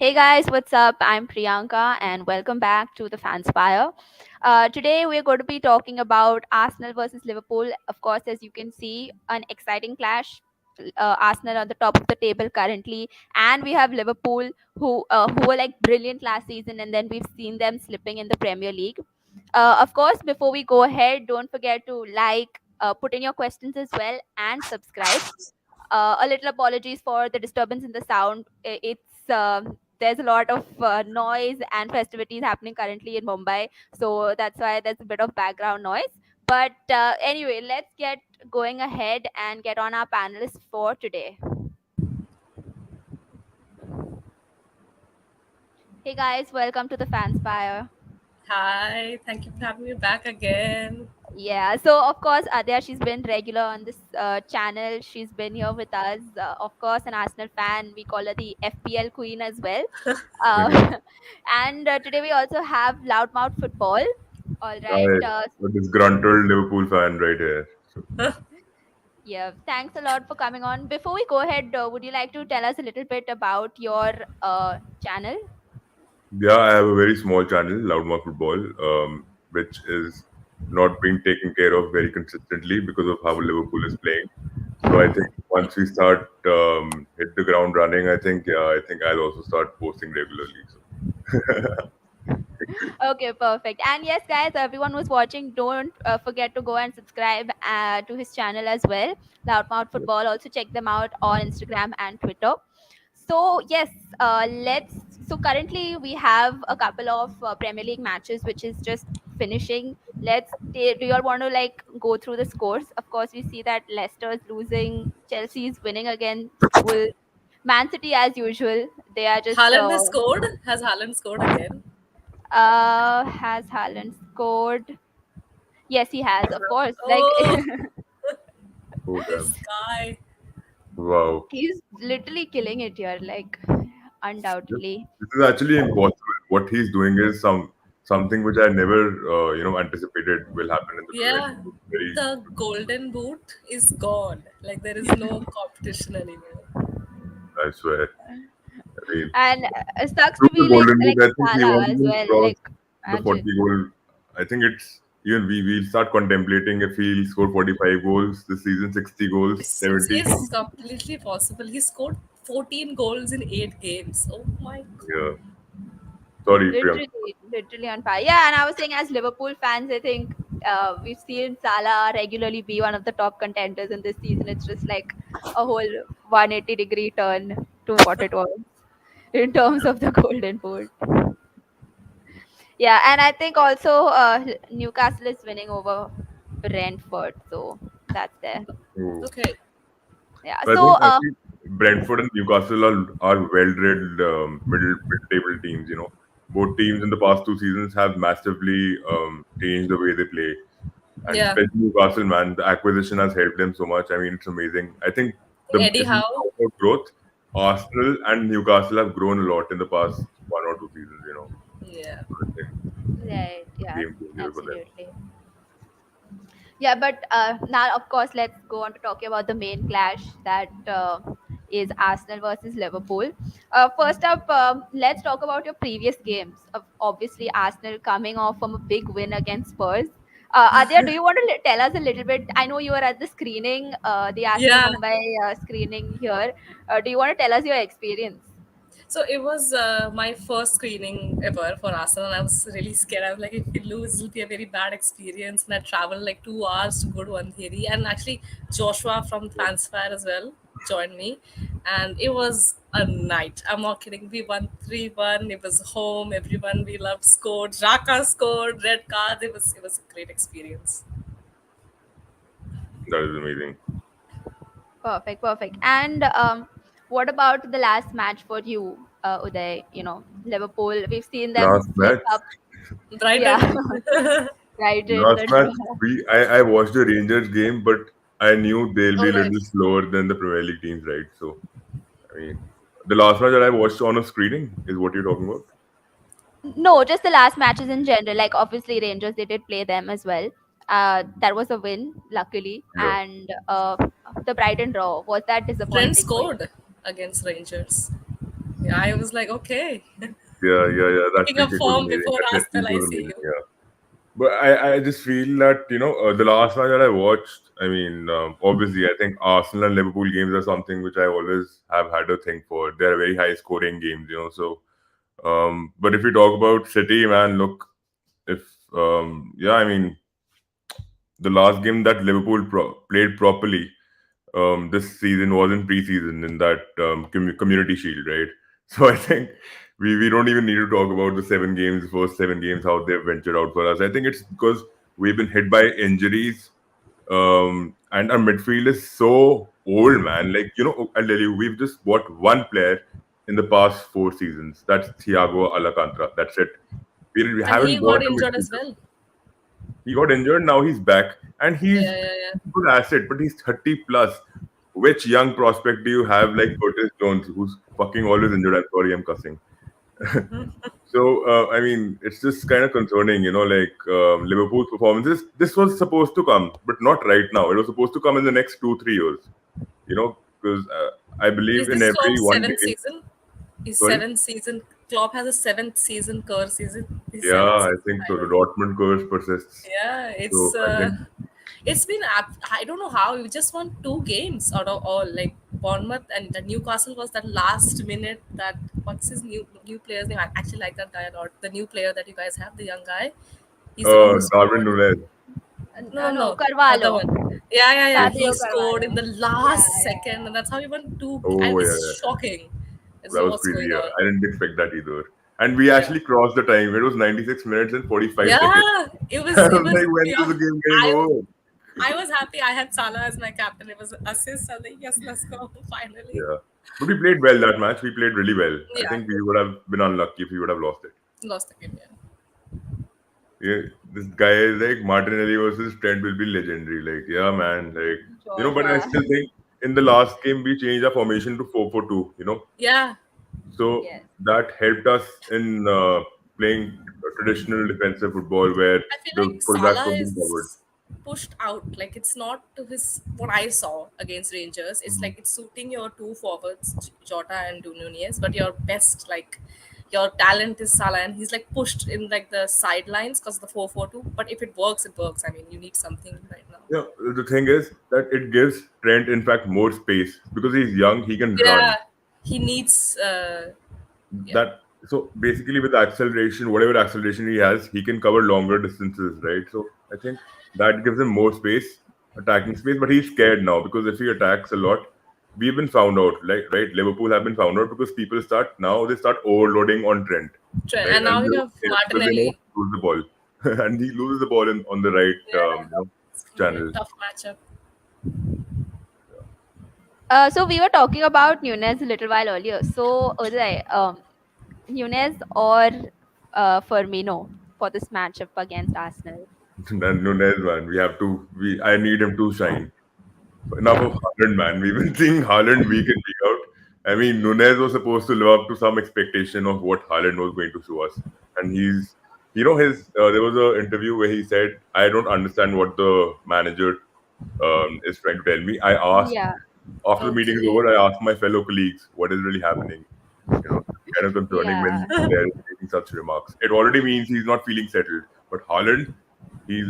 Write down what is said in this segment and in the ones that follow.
Hey guys, what's up? I'm Priyanka and welcome back to the Fanspire. Today we're going to be talking about Arsenal versus Liverpool. Of course, as you can see, an exciting clash. Arsenal on the top of the table currently, and we have Liverpool who were like brilliant last season, and then we've seen them slipping in the Premier League. Of course, before we go ahead, don't forget to like, put in your questions as well, and subscribe. A little apologies for the disturbance in the sound. It's there's a lot of noise and festivities happening currently in Mumbai, so that's why there's a bit of background noise. But anyway, let's get going ahead and get on our panelists for today. Hey guys, welcome to the Fanspire. Hi, thank you for having me back again. Yeah, so of course, Adya, she's been regular on this channel. She's been here with us. Of course, an Arsenal fan. We call her the FPL queen as well. Okay. And today we also have Loudmouth Football. All right. I a disgruntled Liverpool fan right here. So, Yeah, thanks a lot for coming on. Before we go ahead, would you like to tell us a little bit about your channel? yeah, I have a very small channel, Loudmouth Football, which is not being taken care of very consistently because of how Liverpool is playing. So I think once we start hit the ground running, I think I'll also start posting regularly. So Okay, perfect. And yes, guys, everyone who's watching, don't forget to go and subscribe to his channel as well, Loudmouth Football. Also, check them out on Instagram and Twitter. So, yes, let's. So, currently, we have a couple of Premier League matches which is just finishing. Do you all want to like go through the scores? Of course, we see that Leicester is losing, Chelsea is winning against Wolves, Man City, as usual, they are just Haaland has scored. Has Haaland scored again? has Haaland scored? Yes, he has, of course. Like Oh, oh damn! this guy. Wow, he's literally killing it here, like this, undoubtedly. this is actually impossible. What he's doing is something which I never anticipated will happen in the Premier Yeah, League. Very, the golden boot is gone. Like there is no competition anymore. I swear. I mean, And sucks through to the be Golden like Boot, I think he Salah won't as even well. cross Like the imagine. 40 goal. I think it's even we'll start contemplating if he'll score 45 goals this season, 60 goals, It's 70. completely possible. He scored 14 goals in 8 games. Oh my Yeah. god. Sorry, Priyanka. Literally on fire. Yeah, and I was saying as Liverpool fans, I think we've seen Salah regularly be one of the top contenders in this season. It's just like a whole 180-degree turn to what it was in terms of the Golden Boot. Yeah, and I think also Newcastle is winning over Brentford, so that's there. Oh. Okay. Yeah, So so I think Brentford and Newcastle are well-drilled mid-table teams. Both teams in the past two seasons have massively changed the way they play, and Yeah. especially Newcastle, man, the acquisition has helped them so much. I mean, it's amazing. I think Eddie if you Howe. talk about growth, Arsenal and Newcastle have grown a lot in the past one or two seasons. Yeah. So I think right, yeah, game changer for them. absolutely. Yeah, but now, of course, let's go on to talking about the main clash that is Arsenal versus Liverpool. First up, let's talk about your previous games. Obviously, Arsenal coming off from a big win against Spurs. Adya, do you want to tell us a little bit? I know you were at the screening, the Arsenal Yeah. Mumbai screening here. Do you want to tell us your experience? So it was my first screening ever for Arsenal. I was really scared. I was like, if we lose, it'll be a very bad experience. And I traveled like 2 hours to go to Andheri. And actually, Joshua from Transfer as well joined me. And it was a night. I'm not kidding. We won 3-1. It was home. Everyone we loved scored. Raka scored. Red card. It was a great experience. That is amazing. Perfect, perfect. And what about the last match for you, Uday? You know, Liverpool. We've seen them Last slip match, up. Yeah, Brighton. right in last the match, draw. I watched the Rangers game, but I knew they'll be Oh, a little nice. slower than the Premier League teams, right? So I mean, the last match that I watched on a screening is what you're talking about. No, just the last matches in general. Like obviously Rangers, they did play them as well. That was a win, luckily. Yeah. And the Brighton draw, was that Trent disappointing for you? scored against Rangers. I was like, okay, Yeah. That picking free up kick was form amazing. before That net Arsenal. piece I was see amazing. you. Yeah. But I just feel that the last match that I watched. I mean, obviously, I think Arsenal and Liverpool games are something which I always have had a thing for. They're very high scoring games. So, but if we talk about City, man, look, if yeah, I mean, the last game that Liverpool played properly this season was in preseason in that community shield, right? So I think we don't even need to talk about the 7 games, the first 7 games, how they've ventured out for us. I think it's because we've been hit by injuries, and our midfield is so old, man. Like I'll tell you, we've just bought one player in the past 4 seasons. That's Thiago Alcantara. That's it. We And he haven't bought got a injured as midfielder. well. He got injured. Now he's back, and he's Yeah. a good asset. But he's 30 plus. Which young prospect do you have like Curtis Jones, who's fucking always injured? I'm sorry, I'm cussing. So I mean, it's just kind of concerning, like Liverpool's performances. This was supposed to come, but not right now. It was supposed to come in the next 2-3 years. Because I believe Is in this every Klopp's one seventh decade. season? His Sorry. seventh season. Klopp has a seventh season curse. Is it his Yeah, seventh I season? think I so. The don't know. Dortmund curse persists. Yeah, So I think it's been I don't know how we just won two games out of all, like Bournemouth and the Newcastle was that last minute that what's his new player's name? I actually like that guy a lot. The new player that you guys have, the young guy, he's the one who Darwin scored. Nunes. No, No, other Carvalho. one. Yeah. He Fabio scored in Carvalho. the Yeah, last yeah, second, and that's how we won two. And Oh it's yeah. shocking. I don't That know was what's crazy. going Yeah. on. I didn't expect that either. And we Yeah. actually crossed the time. It was 96 minutes and 45 seconds. Yeah, it I was was it was like, when is pure. the game getting I over? I was happy. I had Salah as my captain. It was assist. I was like, yes, let's go finally. Yeah. But we played well that match. We played really well. I Yeah, think we would have been unlucky if we would have lost it. lost the game. Yeah. Yeah, this guy is like Martinelli versus Trent will be legendary. Like, yeah, man. Like, but I Joshua. still think in the last game we changed our formation to 4-4-2. Yeah, So Yes. that helped us in playing traditional defensive football where I feel the like fullbacks Salah were being covered. is pushed out. Like it's not to his what I saw against Rangers. It's Mhm. like it's suiting your two forwards, Jota and Nunez, but your best like your talent is Salah, and he's like pushed in like the sidelines because of the 4-4-2. But if it works, it works. I mean, you need something right now. Yeah, the thing is that it gives Trent, in fact, more space because he's young. He can Yeah, run. he needs. Yeah, That so basically with acceleration, whatever acceleration he has, he can cover longer distances, right? So I think that gives him more space, attacking space. But he's scared now because if he attacks a lot, we've been found out, like right. Liverpool have been found out because people they start overloading on Trent, Trent, right? and now And we have because they know Martinelli. to lose the ball, and he loses the ball on the right, Yeah, it's gonna be a channel. tough matchup. So we were talking about Nunez a little while earlier. So Uday, Nunez or Firmino for this matchup against Arsenal? And Nunez, man, we have to. I need him to shine. Enough of Haaland, man. We've been seeing Haaland week in, week out. I mean, Nunez was supposed to live up to some expectation of what Haaland was going to show us. And there was an interview where he said, I don't understand what the manager is trying to tell me. Yeah. After the meeting is Okay. over, I asked my fellow colleagues what is really happening. It's kind of concerning Yeah. when they're making such remarks. It already means he's not feeling settled. But Haaland, he's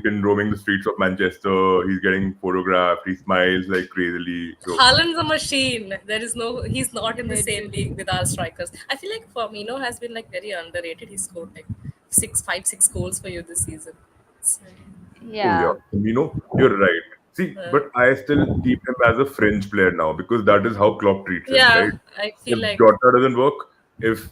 been roaming the streets of Manchester. He's getting photographed. He smiles like crazily. So Haaland's a machine. There is no, he's not in the same league Literally. with our strikers. I feel like Firmino has been like very underrated. He scored like 6 goals for you this season. So, oh yeah, Yeah. you're right. See, uh, but I still keep him as a fringe player now because that is how Klopp treats him, yeah, right? I If feel like Jota doesn't work, if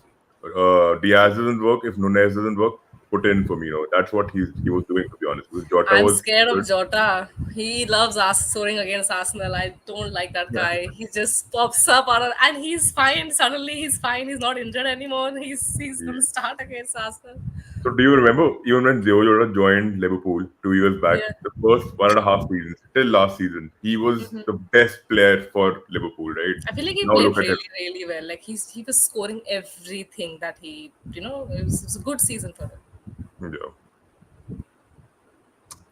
Diaz doesn't work, if Nunez doesn't work, put in Firmino. That's what he was doing, to be honest. Because Jota I'm was scared good. of Jota. He loves us scoring against Arsenal. I don't like that Yeah. guy. He just pops up out of, and he's fine. Suddenly he's fine. He's not injured anymore. He's gonna start against Arsenal. So do you remember even when Diego Jota joined Liverpool 2 years back, Yeah. the first 1.5 seasons till last season, he was Mhm. the best player for Liverpool, right? I feel like he Now played look at him. really, really well. Like he was scoring everything that it was a good season for him. Yeah.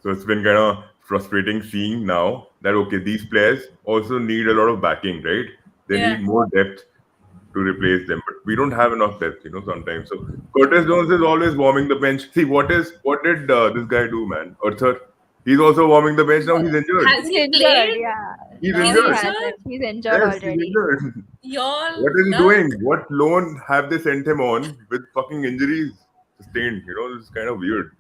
So it's been kind of frustrating seeing now that okay, these players also need a lot of backing, right? They Yeah. need more depth. to replace them. But we don't have enough depth, sometimes. So Curtis Jones is always warming the bench. See, what did this guy do, man? Arthur, he's also warming the bench now. He's injured. Has He's he injured, played? yeah. He's No, He's he injured. injured? hasn't. He's injured Yes, he's already. injured. Y'all What is he luck. doing? What loan have they sent him on with fucking injuries sustained? This is kind of weird.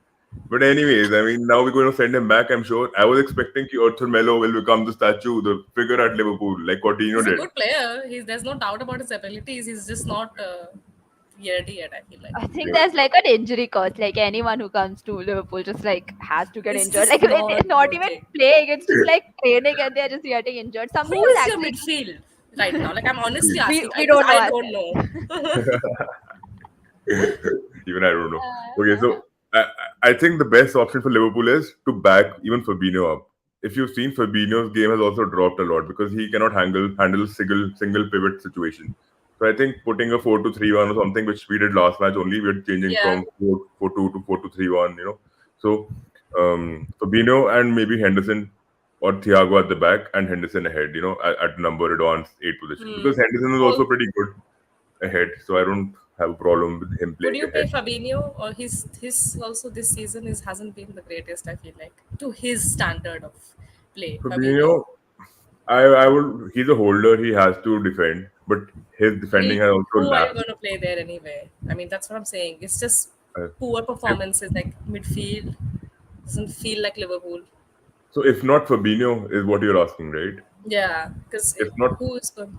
But anyways, I mean, now we're going to send him back. I'm sure. I was expecting Arthur Melo will become the statue, the figure at Liverpool, like Coutinho He's a did. good player. There's no doubt about his abilities. He's just not ready yet, I feel like. I think Yeah. there's like an injury cost. Like anyone who comes to Liverpool just like has to get It's injured. just Like not not even working. playing. It's just like training and they're just getting injured. Some Who people is your actually midfield right now? Like, I'm honestly we asking we because don't know I don't ourselves. know. Even I don't know. Okay, Uh, so I think the best option for Liverpool is to back even Fabinho up. If you've seen Fabinho's game has also dropped a lot because he cannot handle single pivot situation. So I think putting a 4-2-3-1 or something, which we did last match only, we're changing Yeah. from 4-4-2 to 4-2-3-1. So Fabinho and maybe Henderson or Thiago at the back and Henderson ahead. At number advanced 8 position Hmm. because Henderson is Well, also pretty good ahead. So I don't have a problem with him would playing you pay ahead. Fabinho, or his also this season is hasn't been the greatest, I feel like, to his standard of play, Fabinho. Fabinho, I would. He's a holder. He has to defend, but his I defending mean, has also who are you lacked. going to play there anyway? I mean, that's what I'm saying. It's just Uh, poor if, performances, like midfield doesn't feel like Liverpool. so if not Fabinho is what you're asking, right? Yeah, because If not, who is going?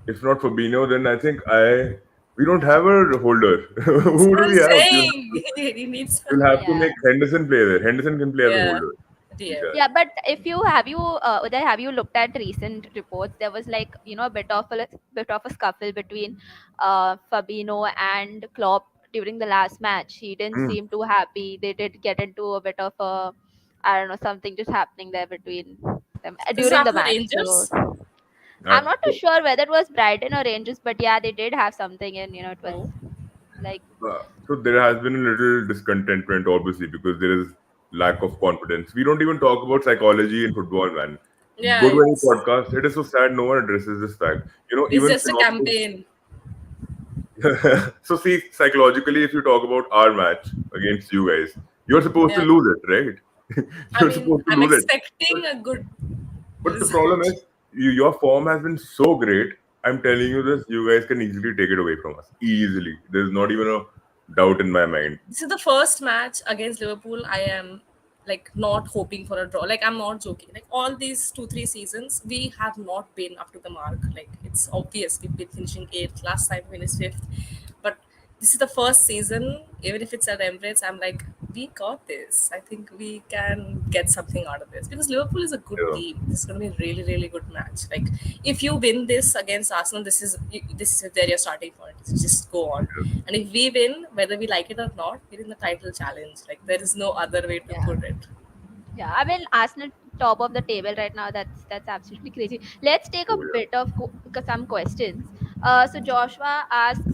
if not Fabinho, then I think we don't have a holder. That's Who what do I'm we have? saying. He needs. You'll have to yeah. make Henderson play there. Henderson can play as a Yeah, holder. DM. Yeah, but if you Uday, have you looked at recent reports? There was like a bit of a scuffle between Fabinho and Klopp during the last match. He didn't Hmm. seem too happy. They did get into a bit of a, I don't know, something just happening there between them This is during the after the match. So Rangers. I'm not too So, sure whether it was Brighton or Rangers, but yeah, they did have something, and it was Oh. like so there has been a little discontentment, obviously, because there is lack of confidence. We don't even talk about psychology in football, man. Yeah, Go to any it's podcast. It is so sad no one addresses this fact. it's Even just a synopsis. campaign. So see, psychologically, if you talk about our match against you guys, you're supposed to Yeah, lose it, right? I You're mean, supposed to I'm lose it. expecting a good But the problem result. is, your form has been so great. I'm telling you this, you guys can easily take it away from us. Easily. There's not even a doubt in my mind. This is the first match against Liverpool. I am like not hoping for a draw. Like, I'm not joking. Like, all these 2-3 seasons, we have not been up to the mark. Like, it's obvious we've been finishing eighth. Last time we finished fifth, but this is the first season. Even if it's at Emirates, I'm like, we got this. I think we can get something out of this because Liverpool is a good Yeah. team. This is going to be a really, really good match. Like, if you win this against Arsenal, this is where your starting point. Just go on, and if we win, whether we like it or not, we're in the title challenge. Like, there is no other way to yeah. put it. Yeah, I mean Arsenal top of the table right now. That's absolutely crazy. Let's take a Oh, yeah. bit of some questions. So Joshua asks,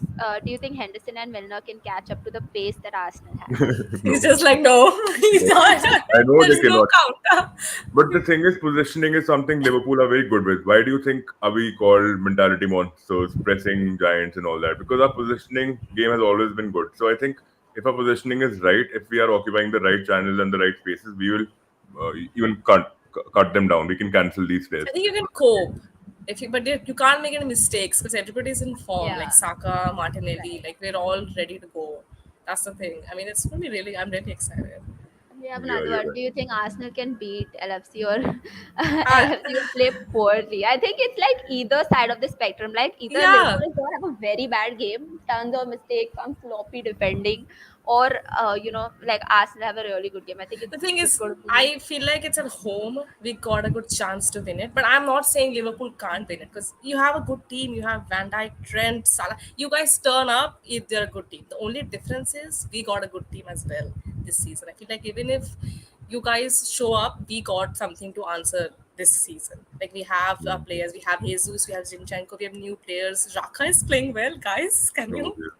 do you think Henderson and Milner can catch up to the pace that Arsenal has? He's No. just like, no, he's No. not. I know they There's no cannot. counter. But the thing is, positioning is something Liverpool are very good with. Why do you think are we called mentality monsters, pressing giants, and all that? Because our positioning game has always been good. So I think if our positioning is right, if we are occupying the right channels and the right spaces, we will even cut them down. We can cancel these players. I think you can cope. But you can't make any mistakes because everybody's in form, like Yeah, Saka, Martinelli, right. like we're all ready to go. That's the thing. I mean, it's gonna be really. I'm really excited. We have Yeah, another you're one. right. Do you think Arsenal can beat LFC or Uh, LFC will play poorly? I think it's like either side of the spectrum. Like either yeah, Liverpool is going to have a very bad game, tons of mistakes, some sloppy defending, or like Arsenal have a really good game. I think the it's thing just is, going to be I feel like it's at home. We got a good chance to win it, but I'm not saying Liverpool can't win it because you have a good team. You have Van Dijk, Trent, Salah. You guys turn up if they're a good team. The only difference is we got a good team as well this season. I feel like even if you guys show up, we got something to answer this season. Like, we have our players, we have Jesus, we have Zinchenko, we have new players. Raka is playing well, guys. Can No, you?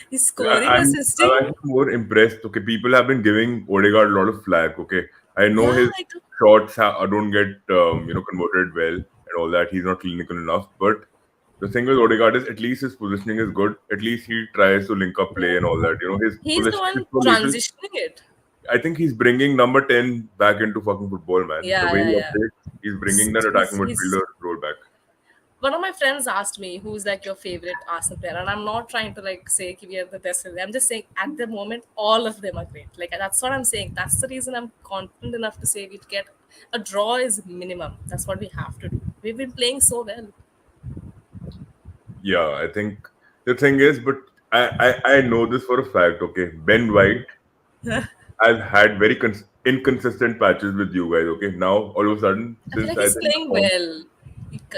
He's yeah, scoring, I'm assisting. actually more impressed. Okay, people have been giving Odegaard a lot of flack. Okay, I know Yeah, his I do. shots don't get converted well and all that. He's not clinical enough, but The thing with Odegaard is at least his positioning is good. At least he tries to link up play Yeah. and all that. His He's the positioning is one so lethal. transitioning it. I think he's bringing number 10 back into fucking football, man. The Yeah, way yeah, he yeah. operates, he's bringing that attacking He's midfielder role back. one of my friends asked me who's like your favorite Arsenal player, and I'm not trying to like say "Ki we are the best. I'm just saying at the moment all of them are great. Like that's what I'm saying. That's the reason I'm confident enough to say we'd get a draw is minimum. That's what we have to do. We've been playing so well. Yeah, I think the thing is, but I know this for a fact, okay? Ben White, I've had very inconsistent patches with you guys, okay? Now, all of a sudden, I feel since like I he's think playing well.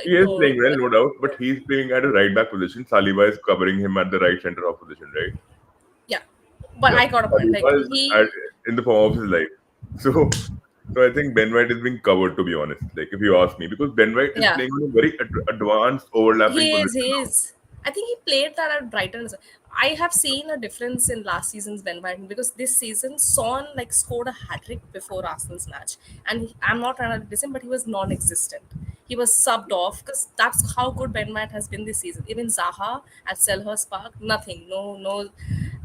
he is Oh, playing well, no doubt, but he's playing at a right back position. Saliba is covering him at the right center half position, right? yeah, but Yeah. I got a point. Like Saliba is he, in the form of his life. So, so I think Ben White is being covered, to be honest. Like, if you ask me, because Ben White is yeah, playing on a very advanced overlapping he is. position He now. is. I think he played that at Brighton. I have seen a difference in last season's Ben White because this season Son like scored a hat trick before Arsenal's match, and I'm not trying to diss him, but he was non-existent. He was subbed off because that's how good Ben White has been this season. Even Zaha at Selhurst Park, nothing, no, no.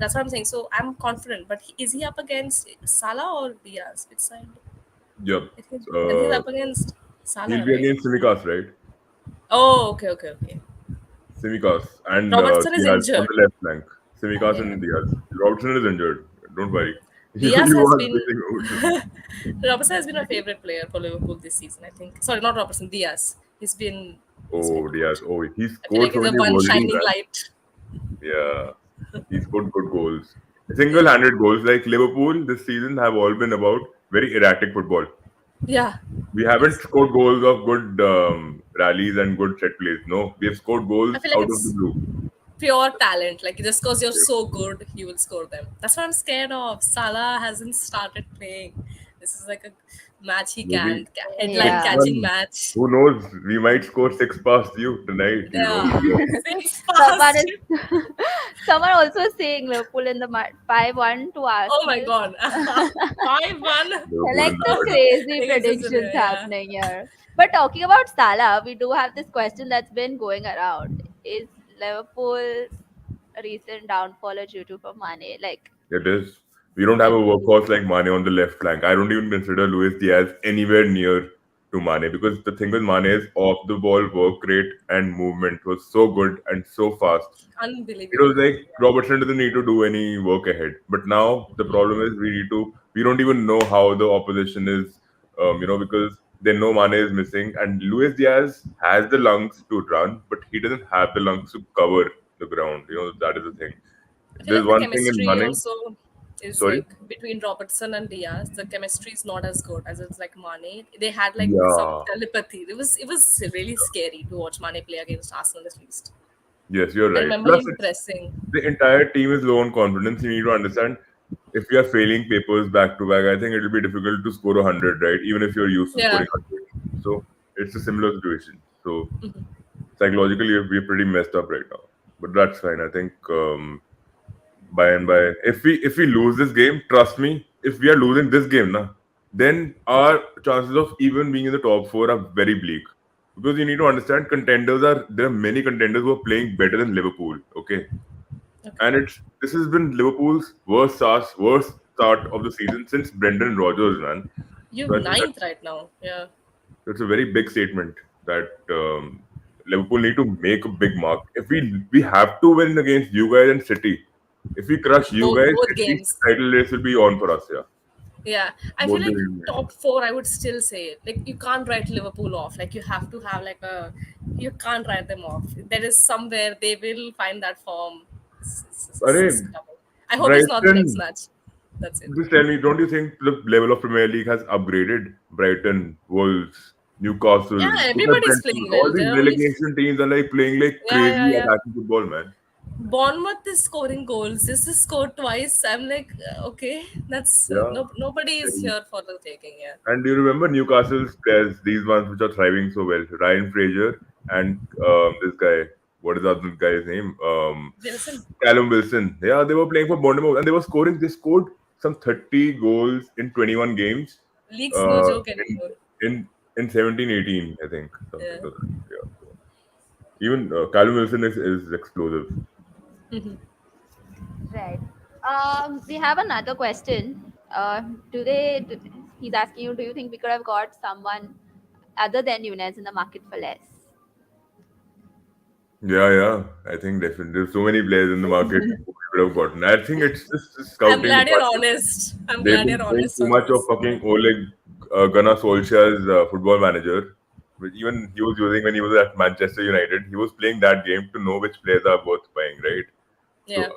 That's what I'm saying. So I'm confident. But is he up against Salah or Diaz? Which side? Yep. I think he's Uh, up against he'll Salah, be right? against Simicast, right? Oh, okay, okay, okay. Simicast and Robertson is Diaz on injured. the left flank. Simicast Yeah. and Diaz. Robertson is injured. Don't worry. Diaz You has are been missing Robertson. Robertson has been my favorite player for Liverpool this season, I think. Sorry, not Robertson, Diaz. He's been Oh, good. Diaz. Oh, he I feel scored like so he's the many one volleys, shining man. light. Yeah. He scored good goals. Yeah. Single-handed goals. Like Liverpool this season have all been about very erratic football. Yeah. We haven't Yes. scored goals of good rallies and good set plays. No, we have scored I goals feel like out of the it's blue. pure talent. Like just because you're Yeah. so good, you will score them. That's what I'm scared of. Salah hasn't started playing. This is like a match he Maybe can headline Yeah. 6-1. catching match. Who knows? We might score six past you tonight. You know. Yeah. Six Someone past. is someone also saying Liverpool in the 5-1 to Oh my Arsenal. god. 5-1. Liverpool Like in the the mud. crazy Against predictions Cincinnati, yeah. happening here. But talking about Salah, we do have this question that's been going around. Is Liverpool's recent downfall a due to for Mane? Like, It is. We don't have a workhorse like Mane on the left flank. I don't even consider Luis Diaz anywhere near to Mane because the thing with Mane is off the ball work rate and movement was so good and so fast. It was Unbelievable. like Robertson doesn't need to do any work ahead. But now the problem is we don't even know how the opposition is, because they know Mane is missing and Luis Diaz has the lungs to run, but he doesn't have the lungs to cover the ground. That is the thing. I feel There's like the one thing in chemistry Mane. also is Sorry. like between Robertson and Diaz. The chemistry is not as good as it's like Mane. They had like some Yeah. telepathy. It was really scary to watch Mane play against Arsenal at least. Yes, you're I right. remember Plus, him pressing. the entire team is low on confidence. You need to understand if you are failing papers back to back, I think it will be difficult to score 100, right? Even if you're used to Yeah. scoring 100. So it's a similar situation. So psychologically, we're pretty messed up right now. But that's fine. I think by and by, if we lose this game, trust me, if we are losing this game, then our chances of even being in the top four are very bleak. Because you need to understand, there are many contenders who are playing better than Liverpool. Okay, Okay. and this has been Liverpool's worst start of the season since Brendan Rodgers, man. You're So I think ninth right now. Yeah. that's a very big statement that Liverpool need to make a big mark. If we have to win against you guys and City, if we crush you guys, Both at least games. the title race will be on for us. Yeah, Yeah, I feel both the like games. top four. I would still say like you can't write Liverpool off. Like you have to have like a you can't write them off. There is somewhere they will find that form. It's Arey, coming. I hope it's not the next Brighton. match. That's it. Just tell me, don't you think the level of Premier League has upgraded? Brighton, Wolves, Yeah, Newcastle, look at everybody's Brentford. playing All well. these There are only relegation teams are like playing like yeah, crazy yeah, yeah. attacking football, man. Bournemouth is scoring goals. This is scored twice. I'm like, okay, that's Yeah. no nobody is here for the taking. Yeah, And do you remember Newcastle's players, these ones which are thriving so well? Ryan Fraser and this guy, what is the other guy's name? Wilson, Callum Wilson. Yeah, they were playing for Bournemouth and they were scoring. They scored some 30 goals in 21 games league's no uh, joke in anymore. in in 17-18, I think. Something Yeah. like that. Yeah. Even Callum Wilson is explosive. Right. We have another question. Do they? Do, he's asking you. Do you think we could have got someone other than Nunez in the market for less? Yeah, yeah. I think definitely there's so many players in the market who we would have gotten. I think it's just the I'm scouting glad you're department. honest. I'm They've glad been you're playing honest too on much of this. fucking Oleg Gunnar Solskjaer's football manager, which even he was using when he was at Manchester United. He was playing that game to know which players are worth buying, right? So, Yeah.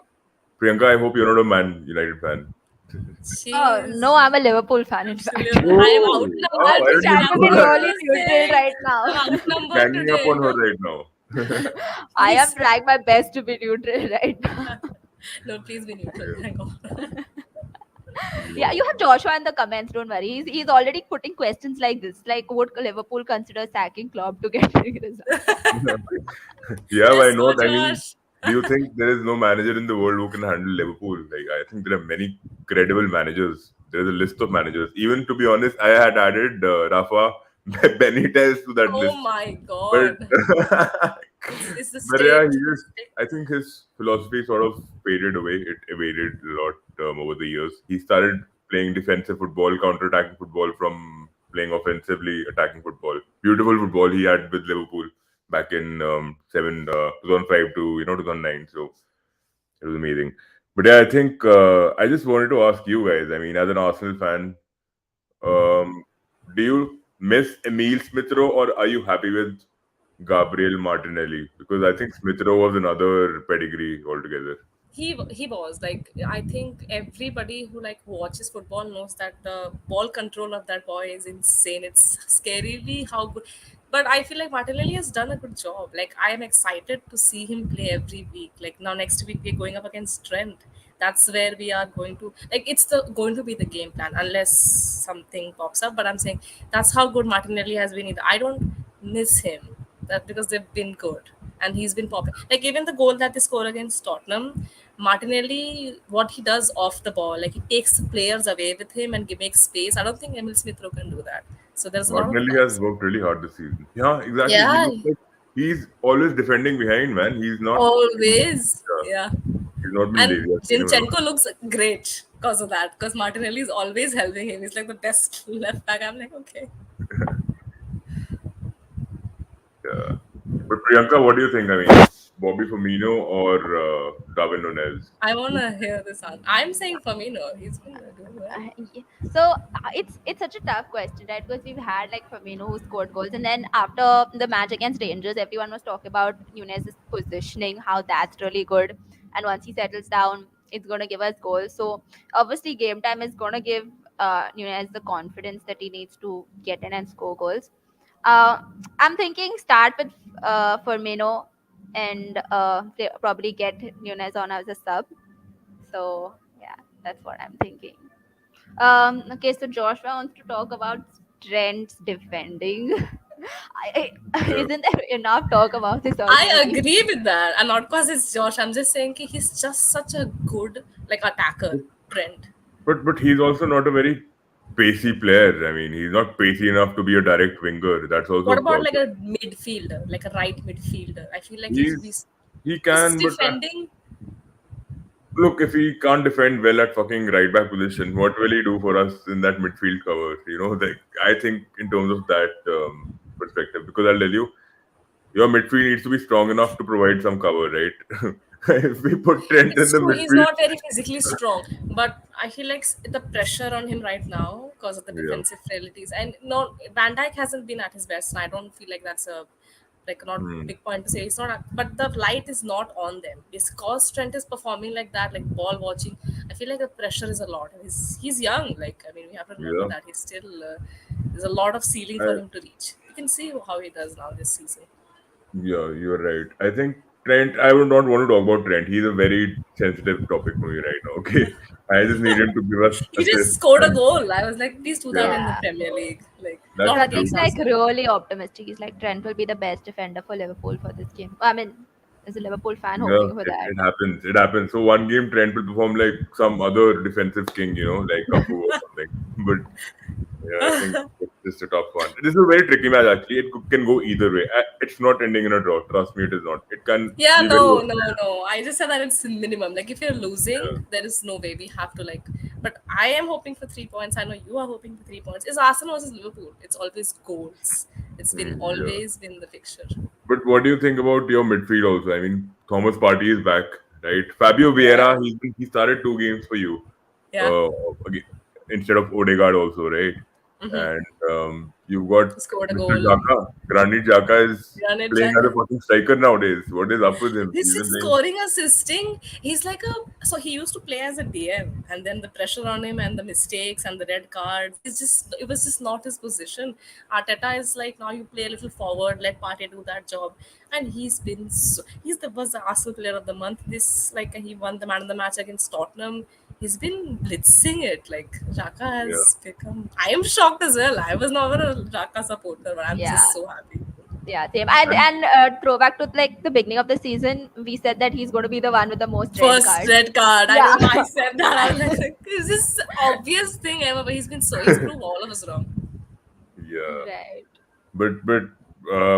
Priyanka, I hope you're not a Man United fan. Oh no, She's I'm a Liverpool fan. In fact, absolutely. I am Oh, outnumbered wow, I'm why just don't today. you trying I'm to know be proud really to that? neutral say right now. I'm outnumbered Ganging up on today. her right now. I am Please. trying my best to be neutral right now. No, please be neutral. Yeah. Thank God. Yeah, you have Joshua in the comments. Don't worry. He's already putting questions like this. Like, would Liverpool consider sacking Klopp to get big results? Yeah, why Let's go, not? I mean, Josh. do you think there is no manager in the world who can handle Liverpool? Like, I think there are many credible managers. There's a list of managers. Even to be honest, I had added Rafa Benitez to that Oh list. my But God. It's the but yeah, he state. The just state. I think his philosophy sort of faded away. It evaded a lot over the years. He started playing defensive football, counter-attacking football from playing offensively attacking football. Beautiful football he had with Liverpool back in 2005 to 2009. So it was amazing. But yeah, I think I just wanted to ask you guys. I mean, as an Arsenal fan, um, do you miss Emil Smith Rowe or are you happy with Gabriel Martinelli? Because I think Smith Rowe was another pedigree altogether. He was like, I think everybody who like watches football knows that the ball control of that boy is insane. It's scarily how good. But I feel like Martinelli has done a good job. Like I am excited to see him play every week. Like now next week we're going up against Trent. That's where we are going to like it's the going to be the game plan unless something pops up. But I'm saying that's how good Martinelli has been. I don't miss him that because they've been good and he's been popping. Like even the goal that they score against Tottenham, Martinelli, what he does off the ball, like he takes the players away with him and makes space. I don't think Emil Smith Rowe can do that. So there's a lot of Martinelli has props. worked really hard this season. Yeah, exactly. He Yeah, looks like he's always defending behind, man. He's not. always. Yeah. He's not been And lazy. I've seen him a lot. Zinchenko looks great because of that. Because Martinelli is always helping him. He's like the best left back. I'm like, okay. Yeah. But Priyanka, what do you think? I mean, Bobby Firmino or Darwin Nunez? I wanna hear this answer. I'm saying Firmino. He's been doing well. So it's such a tough question, right? Because we've had like Firmino who scored goals, and then after the match against Rangers, everyone was talking about Nunez's positioning, how that's really good, and once he settles down, it's gonna give us goals. So obviously, game time is gonna give Nunez the confidence that he needs to get in and score goals. Uh, I'm thinking start with Firmino and probably get Nunez on as a sub. So yeah, that's what I'm thinking. Okay, so Joshua wants to talk about Trent's defending. Yeah. Isn't there enough talk about this I already? agree with that. And not because it's Josh. I'm just saying ki he's just such a good like attacker, Trent. But he's also not a very pacey player. I mean, he's not pacey enough to be a direct winger. That's also What a about problem. like a midfielder, like a right midfielder? I feel like He's he his can, but defending. look, if he can't defend well at fucking right back position, what will he do for us in that midfield cover? Like I think in terms of that perspective, because I'll tell you, your midfield needs to be strong enough to provide some cover, right? If we put Trent in It's the true. He's midfield, not very physically strong, but I feel like the pressure on him right now because of the yeah, defensive frailties. And no, Van Dijk hasn't been at his best, and I don't feel like that's a like not hmm, big point to say. It's not, but the light is not on them. Because Trent is performing like that, like ball watching. I feel like the pressure is a lot. And he's young. Like I mean, we have to remember yeah. that he's still there's a lot of ceiling for I, him to reach. You can see how he does now this season. Yeah, you're right. I think Trent, I would not want to talk about Trent. He's a very sensitive topic for me right now. Okay. I just need him to give us He just assists scored a and goal. I was like, please do that yeah, in the Yeah, Premier League. Like, that's not true. Pratik's against like Arsenal. really optimistic. He's like Trent will be the best defender for Liverpool for this game. I mean, as a Liverpool fan, Yeah, hoping for that. it happens. It happens. So one game Trent will perform like some other defensive king, like Cafu or something. But yeah, I think it's just a tough one. This is a very tricky match actually. Can go either way. It's not ending in a draw. Trust me, it is not. It can Yeah, be very no, no, open. no. I just said that it's minimum. Like if you're losing, Yeah, there is no way we have to like. But I am hoping for 3 points. I know you are hoping for 3 points. It's Arsenal versus Liverpool. It's always goals. It's been yeah. always been the fixture. But what do you think about your midfield also? I mean, Thomas Partey is back, right? Fabio Yeah, Vieira, he started 2 games for you, yeah. uh, instead of Odegaard also, right? Mm-hmm. And you've got He scored a Mr. goal. Xhaka. Granit Xhaka is Granit playing as a Xhaka. fucking striker nowadays. What is up with him? He's He's been just playing. scoring, assisting. He's like a so he used to play as a DM, and then the pressure on him and the mistakes and the red cards. It was just not his position. Arteta is like now you play a little forward, let Partey do that job, and he's the was the Arsenal player of the month. This like he won the man of the match against Tottenham. He's been blitzing it. Like Raka Yeah, has become. I am shocked as well. I was never a Raka supporter, but I'm Yeah, just so happy. yeah, same. And and throwback to like the beginning of the season, we said that he's going to be the one with the most red First cards. red card. I Yeah, remember I said that. I was like, is this obvious thing ever? But he's proved all of us wrong. yeah, right. but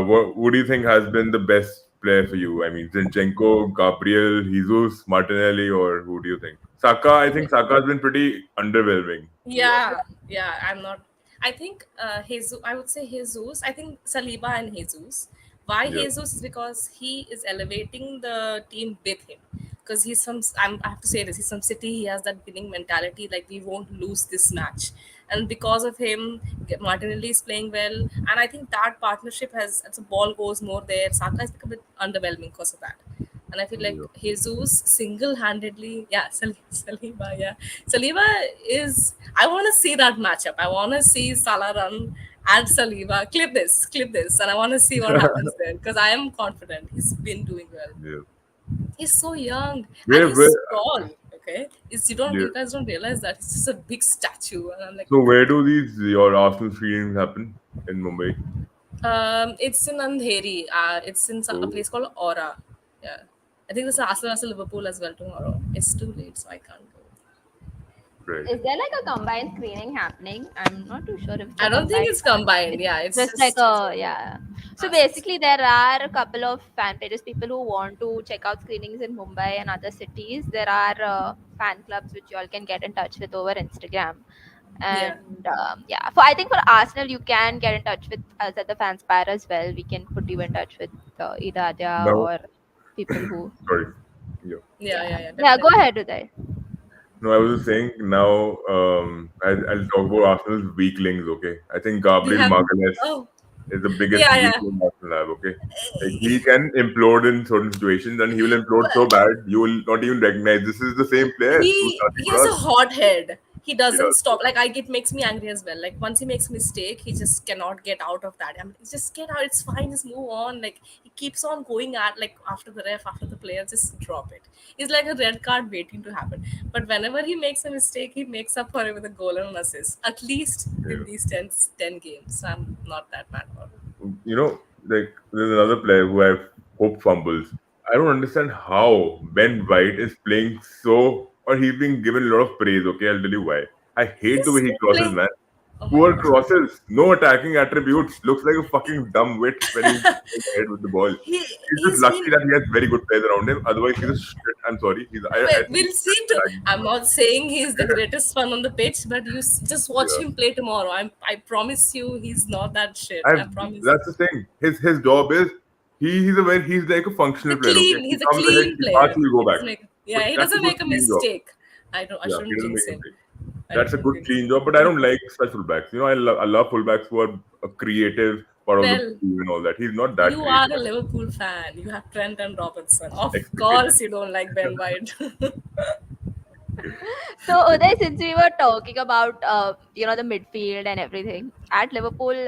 what do you think has been the best player for you? I mean, Zinchenko, Gabriel, Jesus, Martinelli, or who do you think? Saka, I think Saka has been pretty underwhelming, to be honest. Yeah, yeah. I'm not. I think Jesus. I would say Jesus. I think Saliba and Jesus. Why Yeah, Jesus is because he is elevating the team with him. Because he's from. I have to say this. He's from City. He has that winning mentality. Like we won't lose this match. And because of him, Martinelli is playing well. And I think that partnership has. As the ball goes more there, Saka has become a bit underwhelming because of that. And I feel like yeah, Jesus single-handedly, yeah, Saliba, yeah, Saliba is. I want to see that matchup. I want to see Salah run at Saliba. Clip this, and I want to see what happens there because I am confident he's been doing well. yeah. He's so young and Where, he's tall. Okay, yeah. you guys don't realize that he's just a big statue, and I'm like, So where do these your Arsenal screenings happen in Mumbai? It's in Andheri. It's in a Oh, place called Aura. Yeah. I think there's Arsenal versus Liverpool as well tomorrow. It's too late, so I can't go. right. Is there like a combined screening happening? I'm not too sure if it's I a don't think combined it's one. combined. It's Yeah, it's just like just a, yeah. So Arsenal. basically, there are a couple of fan pages, people who want to check out screenings in Mumbai and other cities. There are fan clubs which you all can get in touch with over Instagram. Yeah. And yeah, for I think for Arsenal, you can get in touch with us at the Fanspire as well. We can put you in touch with either Adya Now, or people who, sorry. Yeah. Yeah, yeah. yeah, yeah, Yeah, go definitely. ahead, Uday. No, I was just saying now. I'll talk about Arsenal's weaklings. Okay, I think We Gabriel have Magalhaes oh is the biggest yeah, weak yeah. link Arsenal have. Okay, like he can implode in certain situations, and he will implode so bad you will not even recognize this is the same player who's starting He for has us. a hot head. He He doesn't does. stop. Like it makes me angry as well. Like once he makes a mistake, he just cannot get out of that. I mean, just get out. It's fine. Just move on. Like he keeps on going at like after the ref, after the player, just drop it. He's like a red card waiting to happen. But whenever he makes a mistake, he makes up for it with a goal and an assist. At least in Yeah. these ten games, so I'm not that mad about it. Like there's another player who I hope fumbles. I don't understand how Ben White is playing so, or he's being given a lot of praise. Okay, I'll tell you why. I hate the way He's he been crosses, playing. man. Oh my Poor god. crosses, no attacking attributes. Looks like a fucking dumb wit when he's going ahead with the ball. He He's just he's lucky been that he has very good players around him. Otherwise, he's a shit. I'm sorry. I think we'll he's see. shit. I'm not saying he's the greatest fun on the pitch, but just watch Yeah. him play tomorrow. I promise you, he's not that shit. I've I promise. That's the thing. His job is he's like a functional player. Okay, he He's a comes ahead, clean he passes, player. he go He back. doesn't make. But Yeah, he that's a doesn't good make a clean job. mistake. I don't. I Yeah, he shouldn't doesn't jinx make a him. mistake. I That's a shouldn't good jinx him. clean job. But I don't like such fullbacks. I love fullbacks who are a creative part of the Well, team and all that. He's not that you are creative. a Liverpool fan. You have Trent and Robertson. Of Expectations. course, you don't like Ben White. So Uday, since we were talking about the midfield and everything at Liverpool,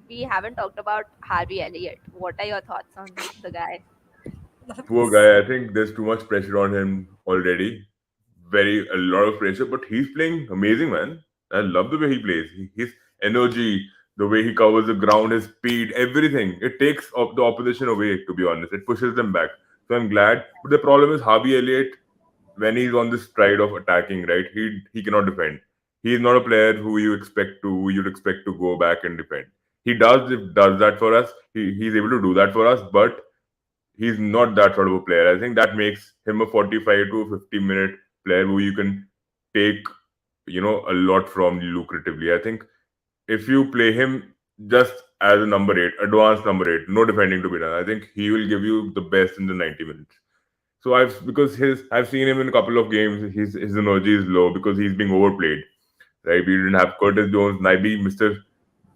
we haven't talked about Harvey Elliott. What are your thoughts on the guy? Poor guy. I think there's too much pressure on him already. A lot of pressure, but he's playing amazing, man. I love the way he plays. His energy, the way he covers the ground, his speed, everything. It takes the opposition away. To be honest, it pushes them back. So I'm glad. But the problem is Harvey Elliott, when he's on this stride of attacking, right? He cannot defend. He's not a player who you'd expect to go back and defend. He does that for us. He's able to do that for us, but he's not that sort of a player. I think that makes him a 45 to 50-minute player who you can take, a lot from lucratively. I think if you play him just as a number eight, advanced number eight, no defending to be done, I think he will give you the best in the 90 minutes. So I've seen him in a couple of games. His energy is low because he's being overplayed. Right? We didn't have Curtis Jones, Nabi, Mr.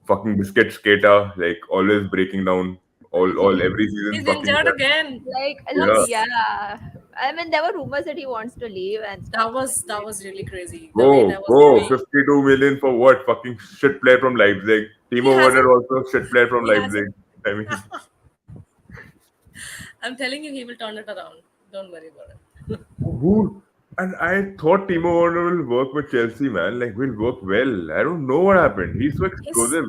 fucking Biscuit Skater, like always breaking down all every season He's fucking injured again. Like, yeah. What's yeah. I mean, there were rumors that he wants to leave and stuff. that was really crazy. The way Go, that was go. going. 52 million for what? Fucking shit player from Leipzig. He Timo Werner hasn't. also shit player from He hasn't. Leipzig. I mean, I'm telling you, he will turn it around. Don't worry about it. who? And I thought Timo Werner will work with Chelsea, man. Like, will work well. I don't know what happened. He's so He's explosive.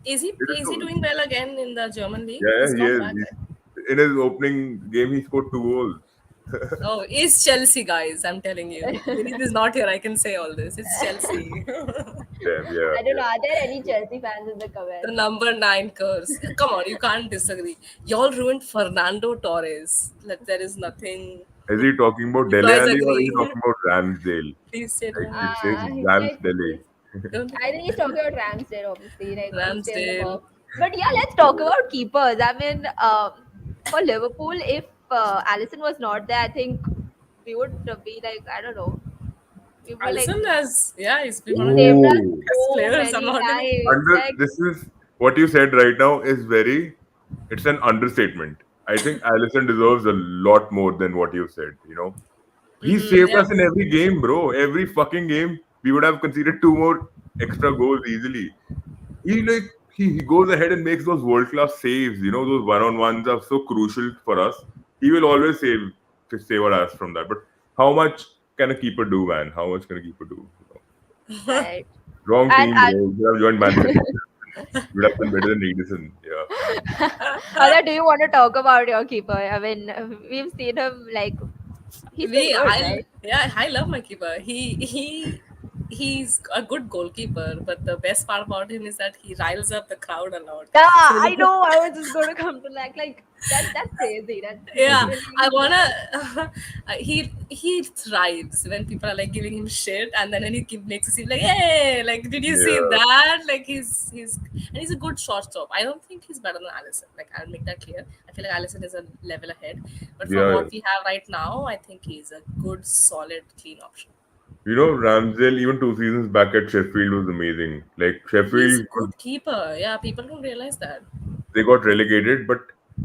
It is is he so, doing well again in the German league? yeah, He's he not is. bad, right? In his opening game, he scored 2 goals. Oh, it's Chelsea, guys. I'm telling you. Vinith is not here. I can say all this. It's Chelsea. Damn, yeah, I don't know. yeah. Are there any Chelsea fans in the The comments? number nine curse. Come on, you can't disagree. Y'all ruined Fernando Torres. Like, there is nothing. Is he talking about You Dele guys Alli or is he agree? talking about Ramsdale? Please say Like, no. it says He's like, Ramsdale. Don't I think he's talking about Ramsdale, obviously, like who's still in the Ramsdale. box. But yeah, let's talk about keepers. I mean, for Liverpool, if Allison was not there, I think we would be like, I don't know, we were like, Allison has, yeah, he's been he one of the saved us Ooh. best so players. I'm many not even. times. Like, This is what you said right now is it's an understatement. I think Allison deserves a lot more than what you said, He Mm-hmm, saved yeah. us in every game, bro. Every fucking game. We would have conceded 2 more extra goals easily. He like he goes ahead and makes those world class saves. Those one on ones are so crucial for us. He will always save us from that. But how much can a keeper do, man? How much can a keeper do? right. Wrong And team, bro. You have joined Man City. You would have done better than Edison. Yeah. Ada, do you want to talk about your keeper? I mean, we've seen him like he's been good, right? I love my keeper. He's a good goalkeeper, but the best part about him is that he riles up the crowd a lot. Yeah, So when he I go, know. I was just going to come to like that's crazy. That's yeah, I literally wanna. He thrives when people are like giving him shit, and then when makes it seem like, hey, like did you see Yeah. that? Like he's a good shortstop. I don't think he's better than Allison. Like I'll make that clear. I feel like Allison is a level ahead, but for Yeah. what we have right now, I think he's a good, solid, clean option. Ramsdale, even 2 seasons back at Sheffield was amazing. Like He's Sheffield, good keeper. Yeah, people don't realize that. they got relegated, but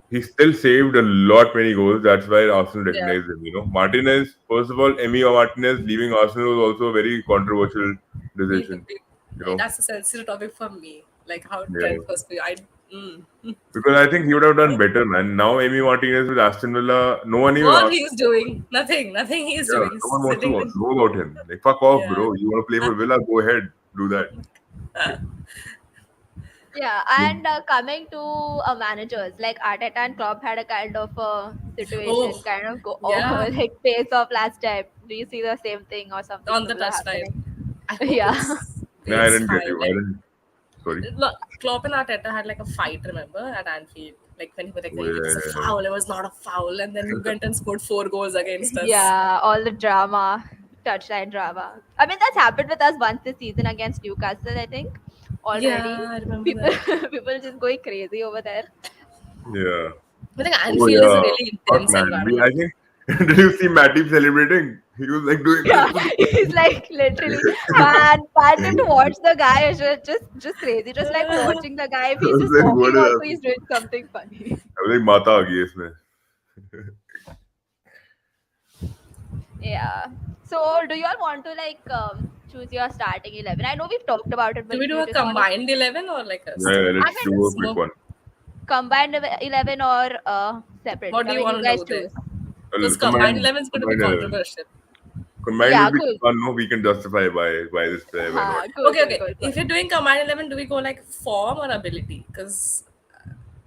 he still saved a lot many goals. That's why Arsenal Yeah, recognized him. Martinez, first of all, Emi Martinez leaving Arsenal was also a very controversial decision. we, You know, that's a sensitive topic for me. Like how yeah, Trent was. Mm. because I think he would have done better, man. Now Emi Martinez with Aston Villa, no one even What asked. he's doing? Nothing. Nothing he's Yeah, doing. no He's one wants to sitting in. know about him. Like fuck off, Yeah. bro. You want to play for Villa? Go ahead, do that. yeah. And coming to managers like Arteta and Klopp had a kind of situation, Oh, kind of go yeah. like face off last time. Do you see the same thing or something On the similar touchline. happening? I hope Yeah. Yeah, I it's didn't get fine. you. I Like didn't. Sorry. look, Klopp and Arteta had like a fight. Remember at Anfield, like when he was like, "It was a Yeah. foul. It was not a foul," and then we went and scored 4 goals against us. Yeah, all the drama, touchline drama. I mean, that's happened with us once this season against Newcastle, I think. Already, Yeah, I remember people that. people just going crazy over there. Yeah. I think Oh Anfield is a yeah. really Fuck intense man. I environment. think did you see Matip celebrating? He was like doing this. Yeah, he's like literally man, panting to watch the guy is just crazy. Just like watching the guy. If I he's was just like, what walking, is also he's happening? doing something funny. I was like, Mata aa gayi isme. Yeah. So, do you all want to like choose your starting 11? I know we've talked about it, Do but we do do you a just want to combined 11 or like a Yeah, I let's mean, do a quick smoke? one. combined 11 or separate? What do I you mean, you want to guys do there? choose. Because combined Combined, 11 is going to be combined 11. controversial. Combined Yeah, will be cool. fun. No, we can justify why this player, why not. Cool, Okay, cool, okay. cool, cool. If you're doing combined 11, do we go like form or ability? Because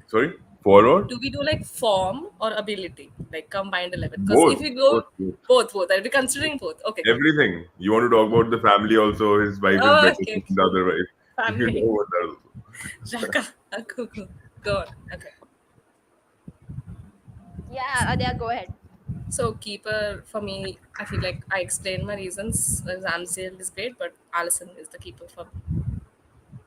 Sorry, forward. do we do like form or ability? like combined 11? Because if Both, we go both, both. both, I'll be considering both. Okay, cool. Everything. You want to talk about the family also? His wife is Oh, better okay, than the other wife. You family. know what that also. Jaka, cool, cool. Go on. Okay. Yeah, Adya, go ahead. So keeper for me, I feel like I explained my reasons. Ramsdale is great, but Allison is the keeper for me.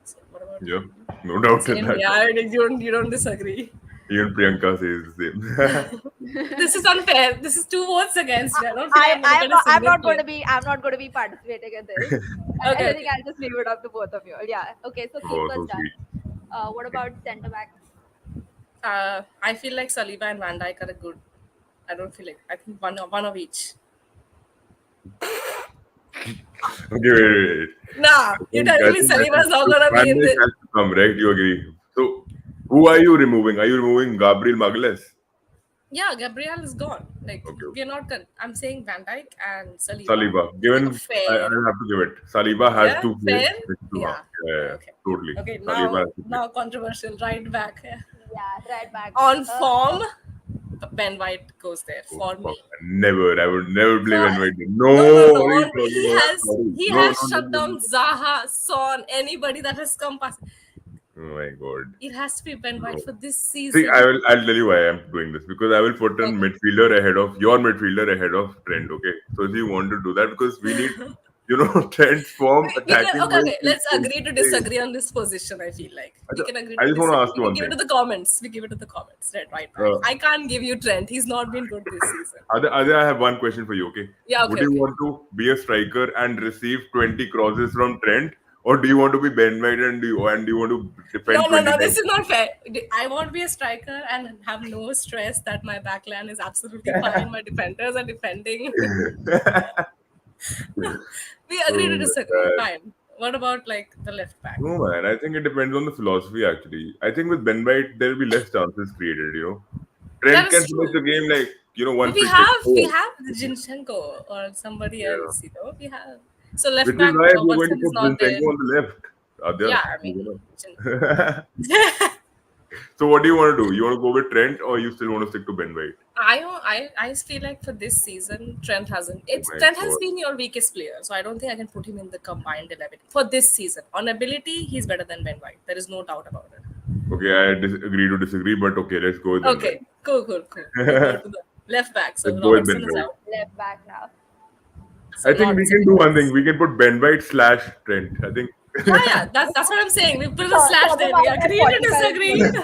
So what about Yeah, you? no doubt in Same, that. yeah. You don't disagree. Even Priyanka says the same. This is unfair. This is two votes against me. I don't feel like I'm going to get a I'm single not going point. to be participating in this. Okay, I think okay. I'll just leave it up to both of you. Yeah. Okay. So Oh, keepers so done. sweet. What about centre back? I feel like Saliba and Van Dijk are a good. I don't feel like I think one of each. Okay, wait. Nah, you're telling me I Saliba think is not so gonna Van be in Dijk the. has to come, right? You agree? So, who are you removing? Are you removing Gabriel Magalhaes? Yeah, Gabriel is gone. Like Okay, we're not. I'm saying Van Dijk and Saliba. Saliba. Like a Given, I fair. have to give it. Saliba has Yeah, to play fair. next to her. Yeah. Yeah, yeah, Okay. totally. Okay. Saliba Now, has to play. now controversial. Right back. Yeah. Yeah, right back. On form, Ben White goes there Oh, for fuck. me. Never. I would never play For Van White. no, no, No, no. what are you On talking about? Sorry. he No, has no, no, shut no, down no. Zaha, Son, anybody that has come past. Oh my god. It has to be Ben White No. for this See, season. I'll tell you why I'm doing this because I will put an Okay. midfielder ahead of your midfielder ahead of Trent. Okay, so if you want to do that, because we need, Trent's form We can attacking okay, wise okay. is Let's agree to insane. disagree on this position. I feel like we can agree I to just want to disagree. ask We you can one give it thing. to the comments. We give it to the comments. Right back. Uh, I can't give you Trent. He's not been good this season. Adya, I have one question for you. Okay, Yeah. would Okay. you Okay. want to be a striker and receive 20 crosses from Trent, or do you want to be Ben White and do you want to No, defend no, 20 no. This times? is not fair. I want to be a striker and have no stress that my backline is absolutely fine. My defenders are defending. We agree to Oh my disagree. God. Fine. What about like the left back? No, man. I think it depends on the philosophy, actually. I think with Ben White, there will be less chances created. That Trent can is finish true. the game like, But one we free kick. have we Oh, have Zinchenko or somebody yeah. else. We have. So left Which is back why we're going to Robertson is put not there. Zinchenko on the left. Yeah, Adya, I mean, So what do you want to do? You want to go with Trent or you still want to stick to Ben White? I feel like for this season, Trent hasn't. Oh It's my Trent has God. been your weakest player, so I don't think I can put him in the combined 11 for this season. On ability, he's better than Ben White. There is no doubt about it. Okay, I agree to disagree, but okay, let's go with Ben Okay, White. cool. We go to the left back. So Let's go with Ben Robertson is White. out. Left back now. So I think not we can do one thing. Simmons. We can put Ben White slash Trent. I think. Yeah. That's what I'm saying. We put a slash Sort them there. We out at agree to 45 disagree. minutes.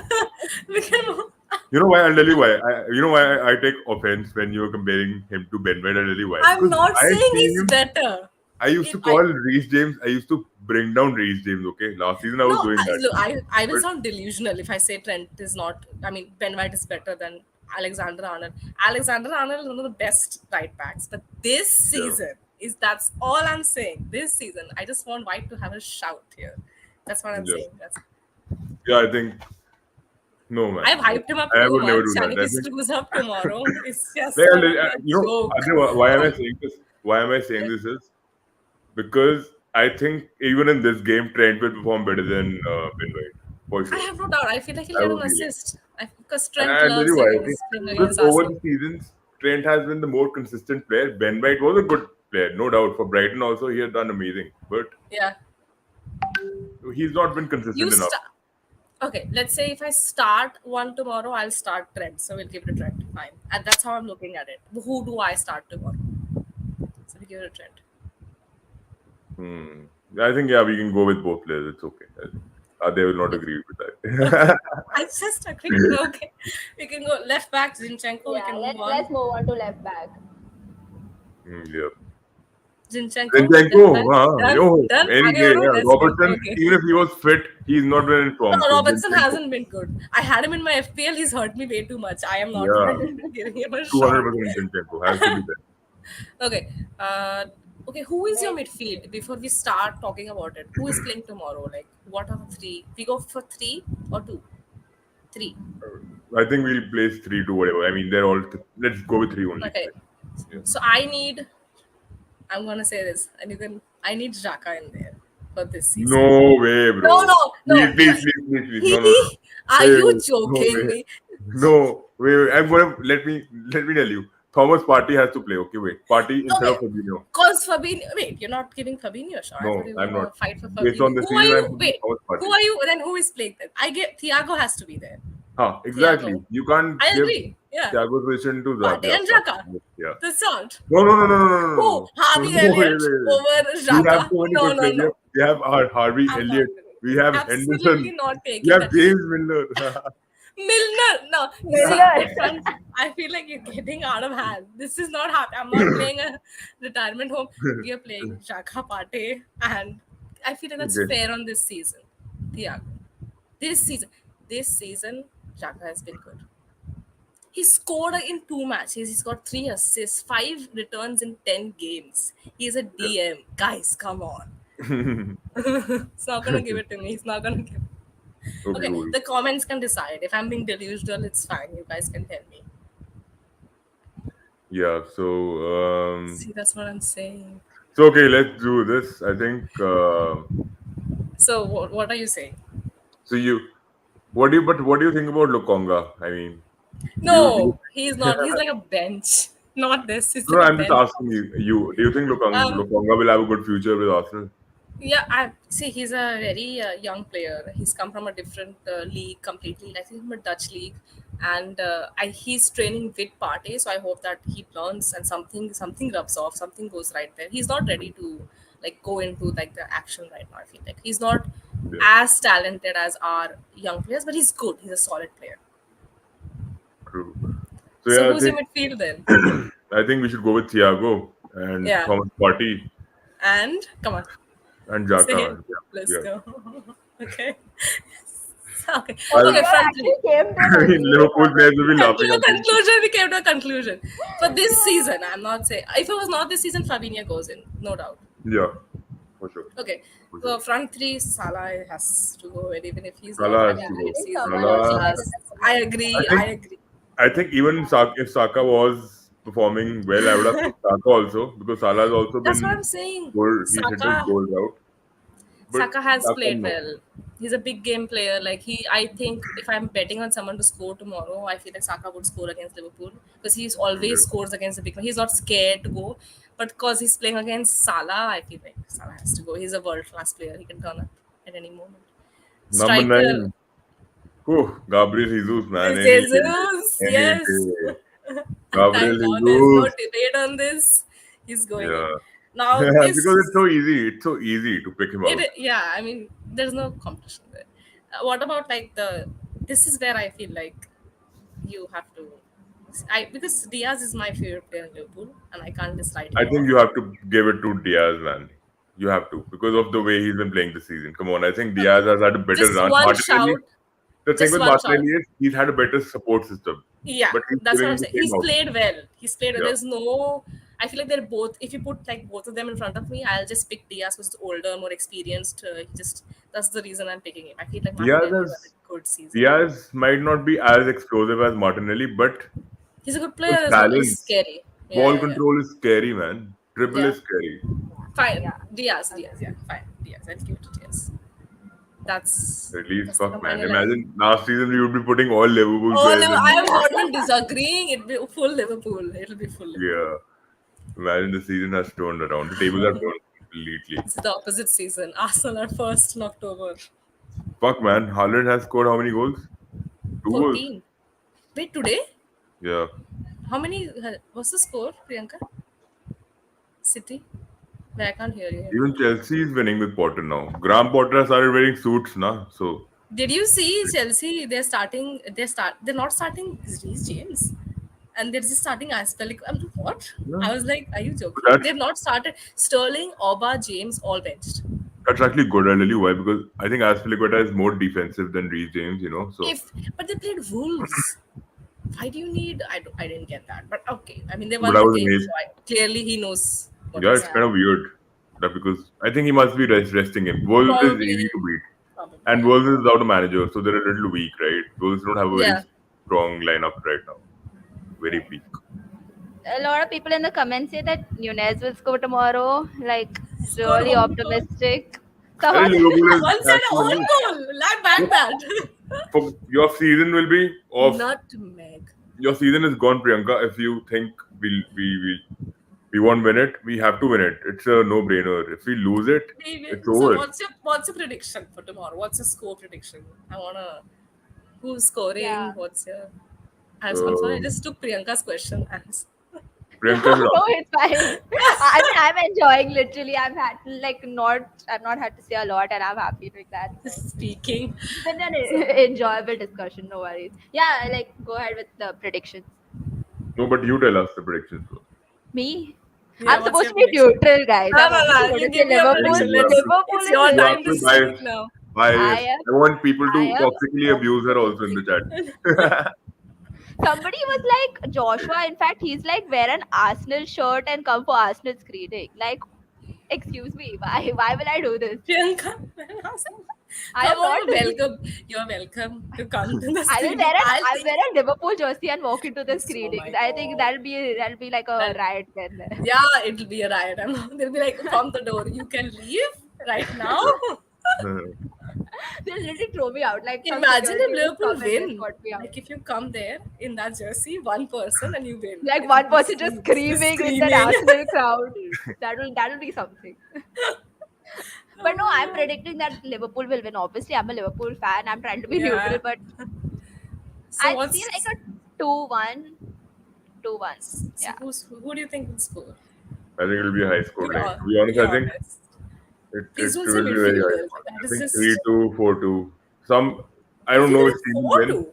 We can move. You know why? I'll tell you why. I take offense when you're comparing him to Ben White. I'll tell you why. I'm Because not I saying see he's him. better. I used If to call I Reece James. I used to bring down Reece James. Okay, last season I was no, doing that. look, I will But sound delusional if I say Trent is not. I mean, Ben White is better than Alexander Arnold. Alexander Arnold is one of the best right backs, but this yeah, season that's all I'm saying. This season, I just want White to have a shout here. That's what I'm yeah, saying. That's yeah. I think no man. I've No. hyped him up I too would never much, do and that. if he screws up tomorrow, it's Like, just gonna be a joke. Why am I saying this? Why am I saying this is because I think even in this game, Trent will perform better than Ben White for I sure. have no doubt. I feel like he'll I get have an a feeling. assist because And Trent I'll tell loves you it why. when Okay? he's playing Because against over Arsenal. the seasons, Trent has been the more consistent player. Ben White was a good player, no doubt. For Brighton also, he has done amazing. But Yeah, he's not been you consistent enough. start. Okay, let's say if I start one tomorrow, I'll start Trent. So we'll give it a Trent. Fine, and that's how I'm looking at it. Who do I start tomorrow? So we give it a Trent. Hmm. I think yeah, we can go with both players. It's okay. I think. They will not Okay. agree with Okay. that. I just agreed. Okay, we can go left back Zinchenko. We Yeah, can move on. let's move on to left back. Yeah. Zinchenko, Zinchenko, left back. Done. yo, Done. any Aage day. bado. Yeah. Let's go. Robertson, Okay. even if he was fit, he's not been in No, form. So Robertson Zinchenko, hasn't been good. I had him in my FPL. He's hurt me way too much. I am not yeah, giving him a shot. 200% Zinchenko has to be there. Okay. Okay. Who is your midfield? Before we start talking about it, who is playing tomorrow? Like, what are the three? We go for three or two? Three. I think we'll place 3-2, whatever. I mean, they're all. Let's go with three only. Okay. Yeah. So I need. I'm gonna say this, and you can. I need Xhaka in there for this season. No way, No, bro. no, no. Please. No, no, no. He, are Hey, you no joking way. me? No, wait, I'm gonna let me tell you. Thomas Partey has to play. Okay, wait. Partey instead of Okay, Fabinho. cause Fabinho. Wait, you're not giving Fabinho a shot. I thought No, you were I'm not. gonna fight for Based Fabinho. on the Who are season, I'm you? putting Wait, Thomas who Partey. are you? Then who is playing then? I get Thiago has to be there. Huh, exactly. Thiago. You can't I give agree. Yeah. Thiago's position to Partey and Xhaka. Partey. Yeah. That's not. No, no, no, no, no, no, no, Who? no. No, Harvey no, wait, Elliott wait, wait. over We have Xhaka? so many No, good no, players. no. We have our Harvey I'm not Elliott. doing We it. have Absolutely Henderson. not We taking have that. James Milner. Milner. No, see, Miller. the front. I feel like you're getting out of hand. This is not happening. I'm not playing a retirement home. We are playing Xhaka Partey, and I feel like that's Okay. fair on this season. Thiago. This season, this season, Xhaka has been good. He scored in 2 matches. He's got 3 assists, 5 returns in 10 games. He's a DM. Guys, come on. He's not gonna give it to me. He's not gonna give. Okay, Okay, cool. the comments can decide. If I'm being delusional, it's fine. You guys can tell me. Yeah. See, that's what I'm saying. So okay, let's do this. I think. So, what are you saying? So you, what do you think about Lokonga? I mean, do you No, he's not. He's like a bench. Not this. He's no, like a I'm just bench. asking you. Do you think Um, Lokonga will have a good future with Arsenal? Yeah, I see. He's a very young player. He's come from a different league completely. Like he's from a Dutch league, and he's training with Partey. So I hope that he learns and something rubs off, something goes right there. He's not ready to like go into like the action right now. I feel like he's not Yeah, as talented as our young players, but he's good. He's a solid player. true. So So yeah, I who's think your midfield then? I think we should go with Thiago and Yeah, Thomas Partey and come on, and say Xhaka. it. Yeah, Let's yeah. go. Okay. Okay. Oh, Well, Okay. you Front actually three. came to an I mean, agreement Liverpool on players it. will be Come to laughing a at me. conclusion. We came to a conclusion. For this season, I'm not saying if it was not this season, Fabinho goes in, no doubt. Yeah, for sure, Okay, for sure. so front three, Salah has to go, and even if he's not Salah has having Yeah, a to I great go. think season, someone world else Salah. needed class. this I one. agree. I I think agree. I think even if Saka was performing well, I would have put Saka also because Salah has also That's what been I'm saying. good. He's hit his Saka goals out, but Saka has Saka played no. well. He's a big game player. I think if I'm betting on someone to score tomorrow, I feel like Saka would score against Liverpool because he's always Yeah. scores against the big man. He's not scared to go, but because he's playing against Salah, I feel like Salah has to go. He's a world class player. He can turn up at any moment. Number Striker, 9. Gabriel Jesus, man, any day, Jesus, any yes. day. Gabriel Now there's no Jesus. debate on this. He's going in. Yeah. Now Because it's this so easy. It's so easy to pick him out. yeah, I mean there's no competition there. What about like the this is where I feel like you have to because Diaz is my favorite player in Liverpool and I can't just write I him think off. you have to give it to Diaz, man. You have to because of the way he's been playing this season. Come on, I think Uh, Diaz has had a better just run. one Martinelli, shout, the thing just with one shout. Martinelli is he's had a better support system, Yeah, but he's that's what giving I'm the saying. same He's output. played well. He's played well. Yeah. There's no. I feel like they're both. If you put like both of them in front of me, I'll just pick Diaz who's older, more experienced. He just that's the reason I'm picking him. I feel like Diaz Martinelli has had has a good season. Diaz might not be as explosive as Martinelli, but He's a good his player as well. He's balance, scary. Yeah, ball yeah, yeah. control is scary, man. Dribble Yeah. is scary. Fine. Yeah. Diaz, yeah, fine. Diaz, I'll give it to Diaz. That's At least, that's the fuck, man. companion line. Imagine last season we would be putting all Liverpool Oh, players I in. am not even disagreeing. It'll be full Liverpool. It'll be full Liverpool. Yeah. Imagine the season has turned around. The tables have turned completely. It's the opposite season. Arsenal are first in October. Fuck, man. Haaland has scored how many goals? 2 goals. 14. Wait, today? Yeah. How many? What's the score, Priyanka? City? Wait, I can't hear you. Even Chelsea is winning with Potter now. Graham Potter has started wearing suits now. So, Did you see Chelsea? They're not starting Reece James. And they're just starting Aspel. I'm like, what? yeah. I was like, are you But joking? They've not started Sterling, Oba, James, all benched. that's actually good. I'll tell you why. Because I think Aspilicueta is more defensive than Reece James. So, But they played Wolves. Why do you need? I didn't get that. But okay, I mean they but won I the was game, so amazed. clearly he knows what Yeah, he's it's doing. kind of weird. That because I think he must be resting him. Wolves is Probably, easy to beat. probably, And yeah. Wolves is without a manager. So they're a little weak, right? Wolves don't have a very Yeah, strong lineup right now. Very right. weak. A lot of people in the comments say that Nunez will score tomorrow. Like, Score really own goal. optimistic. I think Someone. Liverpool is One said actually own goal. Like back that. For your season will be off. Nutmeg. Your season is gone, Priyanka. If you think we won't win it, we have to win it. It's a no-brainer. If we lose it, Maybe. it's So over. what's your prediction for tomorrow? What's your score prediction? I wanna who's Yeah. scoring? What's your I'm sorry, I Um, just took Priyanka's question and Priyanka should No, ask. it's fine. I mean, I'm enjoying. Literally, I've not had to say a lot, and I'm happy doing that. So speaking. it's been an So enjoyable discussion. No worries. Yeah, like go ahead with the predictions. No, but you tell us the predictions first. Me? yeah, I'm what's supposed your to be prediction? neutral, guys. No, I'm no, obviously no. going You to say give me a I think Liverpool. prediction. you have to. Liverpool It's will your You win. have time to to speak bias. now. Bias. I am. I want people I to am. toxically abuse her also in the chat. Somebody was like Joshua. In fact, he's like wear an Arsenal shirt and come for Arsenal screening. Like, excuse me, why? Why will I do this? Priyanka, I come am on, not you're doing. welcome. You're welcome to come to the I will screening. I'll I'll take wear a Liverpool jersey and walk into the oh screening. my I think god. that'll be like a That riot then. yeah, it'll be a riot. They'll be like from the door. You can leave right now. They'll literally throw me out. Like some Imagine security if will Liverpool come and win. escort me out. Like if you come there in that jersey, one person and you win. Like It'll one be person just this screaming with that screaming. Arsenal crowd. That'll be something. But no, Oh my I'm god. predicting that Liverpool will win. Obviously, I'm a Liverpool fan. I'm trying to be neutral, Yeah. but So I'd see what's like a 2-1. 2-1. so Yeah. who do you think will score? I think it'll be a high Be, score. Like to be honest, be I think honest. it Please don't say will be very high midfielder. score. That I is think just 3-2, 4-2. Some I you don't feel know which like team will four win. two.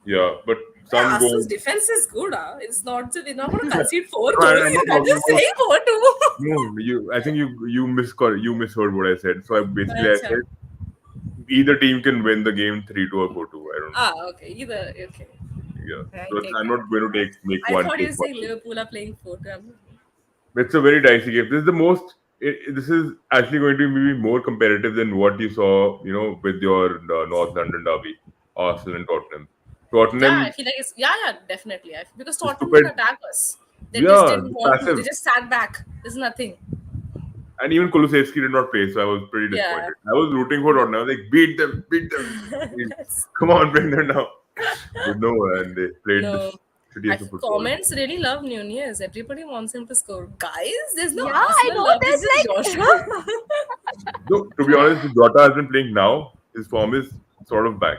Yeah, but Yeah, some Arsenal's go. defense is good. It's not we're not going to concede four No, goals. I'm not I'm talking just about. saying 4-2. No, you. I think you misheard what I said. So I Acha. said either team can win the game 3-2 or 4-2. I don't know. Ah, okay. Either okay. Yeah. I So take I'm that. not going to make I one thought you take were one. saying Liverpool are playing 4-2. It's a very dicey game. This is the most. This is actually going to be more competitive than what you saw, with your North London derby, Arsenal and Tottenham. Yeah, I Tottenham feel like it's yeah, definitely. Because is Tottenham stupid. didn't attack us. They just Yeah, didn't want to. They passive. just sat back. There's nothing. And even Kulusevski did not play, so I was pretty Yeah. disappointed. I was rooting for Tottenham. I was like, beat them, beat them. Please. That's Come on, bring them down. But no, and they played no. this shittiest of football. Comments really love Nunez. Everybody wants him to score. Guys, there's no Yeah, I Arsenal know love. This this. is Joshua. No, to be honest, Jota has been playing now. His form is sort of back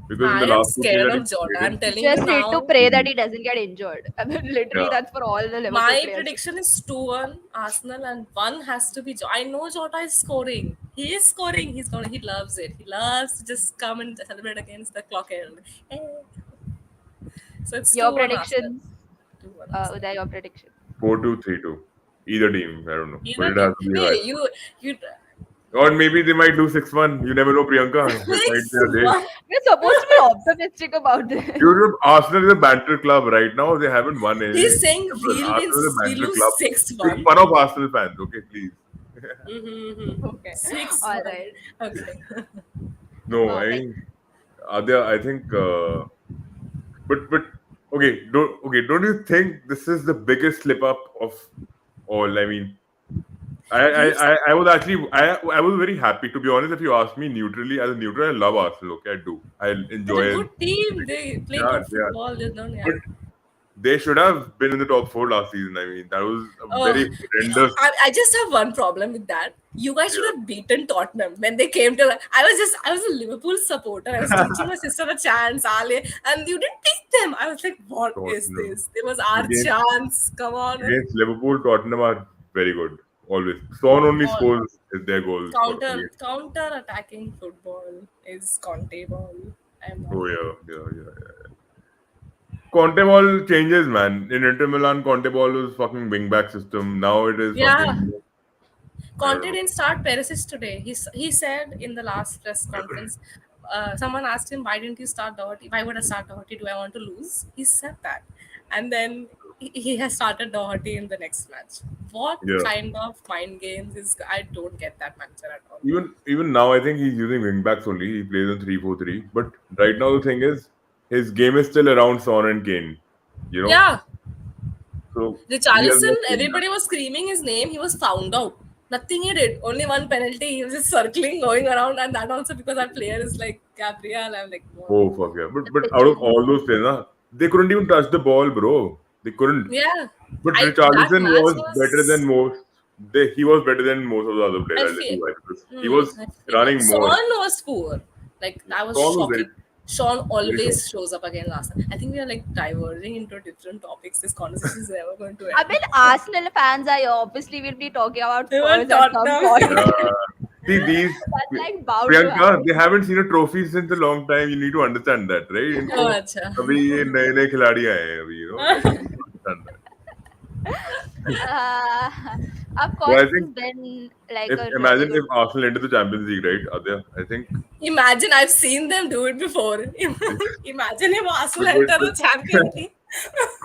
because in I the am last two games scared that he of Jota. played I'm in, telling you Just need to now. pray that he doesn't get injured. I mean, yeah, literally, that's for all the Liverpool My players. prediction is 2-1 Arsenal, and one has to be. I know Jota is scoring. He is scoring. He's going. He loves it. He loves to just come and celebrate against the clock end. Eh. So it's Your 2-1 Arsenal. predictions, 2-1 Arsenal. Uday, your predictions. 4-2, 3-2. Either team, I don't know, but Either it has team. to be high. Hey, you Or maybe they might do 6-1. You never know, Priyanka. This might be a day. 6-1. We're supposed to be optimistic about this. Arsenal is a banter club right now. They haven't won He's anything. saying Arsenal is a we banter lose club. Make 6-1. fun of Arsenal fans, okay, please. Mm-hmm. Okay. All 6-1. right. Okay. No, Like, Adya, I think, but don't you think this is the biggest slip up of all? I mean, You've I was actually I was very happy, to be honest. If you ask me neutrally, as a neutral, I love Arsenal. Okay, I do. I They're enjoy a it. good team. They play Yeah, good they are. football. They don't, yeah. But they should have been in the top four last season. I mean, that was a Oh, very horrendous. I just have one problem with that. You guys should Yeah, have beaten Tottenham when they came to. I was a Liverpool supporter. I was teaching my sister the chants, Ale, and you didn't beat them. I was like, what is Tottenham this? It was our against chance. Come on. Liverpool, Tottenham are very good. Always. Son only All scores their goals for against. counter attacking football is Conte ball. I'm not Oh into yeah, it. yeah. Conte ball changes, man. In Inter Milan, Conte ball was fucking wingback system. Now it is Yeah, fucking. I don't Conte know. didn't start Perisic today. He said in the last press conference, someone asked him, "Why didn't you start Doherty? Why would I start Doherty? Do I want to lose?" He said that, and then he has started Doherty in the next match. What Yeah. kind of mind games is? I don't get that manager at all. Even now, I think he's using wingbacks only. He plays in 3-4-3. But right now, the thing is, his game is still around Son and Kane. You know, Yeah, so he has Richarlison. not changed that. Everybody was screaming his name. He was found out. Nothing he did. Only one penalty. He was just circling, going around, and that also because our player is like Gabriel. I'm like, Oh wow. fuck yeah! The But out of pigeon. all those players, they couldn't even touch the ball, bro. They couldn't. Yeah, But I that Richarlison match was better than was. most. He was better than most of the other players. I I'll tell feel. you why. Because he was I feel like running more. Son was poor. Like that was Son was shocking. Sean very short. always shows up again last time. I think we are like diverging into different topics. This conversation is never going to I end. mean, Arsenal fans are here. Obviously, we'll be talking about Even Spurs at some Tottenham. point. See these That's like bound to Priyanka, happen. they haven't seen a trophy since a long time. You need to understand that, right? Oh, इनको अच्छा. अभी ये नए खिलाड़ी आए हैं अभी, like you need to understand that. Uh, of So course, I this has think been like if a really imagine good. if Arsenal entered the Champions League, right, Adya, I think Imagine I've seen them do it before. Imagine if Arsenal enter but the Champions League.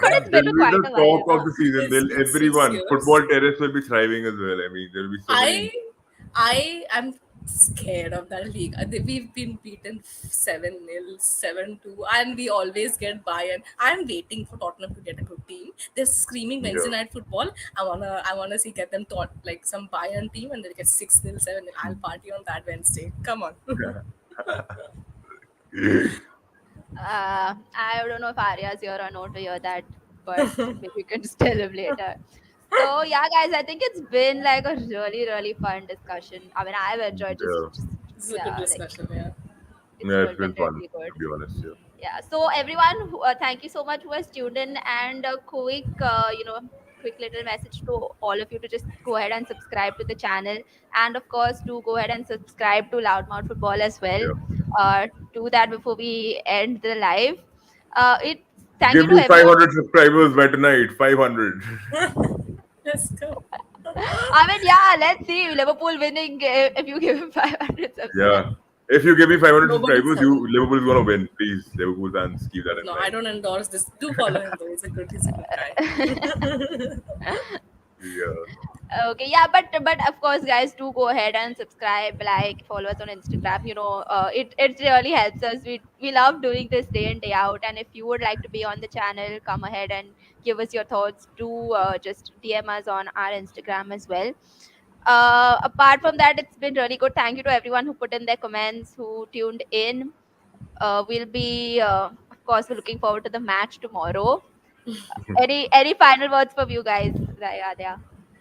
But it's been they'll be quite the a while, talk of na? the season. It's They'll been six everyone years. football terrace will be thriving as well. I mean, there'll be so many. I I am scared of that league. We've been beaten 7-0, 7-2, and we always get Bayern. I'm waiting for Tottenham to get a good team. They're screaming Wednesday Yeah. night football. I wanna see get them taught like some Bayern team and they'll get 6-0, 7-0. I'll party on that Wednesday. Come on. I don't know if Arya's here or not to hear that, but maybe we can just tell him later. So yeah, guys, I think it's been like a really, really fun discussion. I mean, I've enjoyed Yeah. just This is a good yeah, like discussion, yeah. it's Yeah, it's been been fun really good. to be honest. Yeah. Yeah, so everyone, thank you so much who has tuned in, and a quick quick little message to all of you to just go ahead and subscribe to the channel, and of course do go ahead and subscribe to Loudmouth Football as well. Yeah. Do that before we end the live. It Thank Give you to me everyone. 500 subscribers by tonight. 500. Let's go. I mean, yeah, let's see Liverpool winning if you give him 500 Yeah. subscribers. If you give me 500 Nobody's subscribers, coming. Liverpool's gonna win. Please, Liverpool fans, keep that in No, I mind. don't endorse this. Do follow him though. He's a good guy. Yeah. Okay, yeah, but of course, guys, do go ahead and subscribe, like, follow us on Instagram. It really helps us. We love doing this day in day out. And if you would like to be on the channel, come ahead and give us your thoughts. Do just DM us on our Instagram as well. Apart from that, it's been really good. Thank you to everyone who put in their comments, who tuned in. We'll be, of course, we're looking forward to the match tomorrow. Any final words from you guys, Raya? There?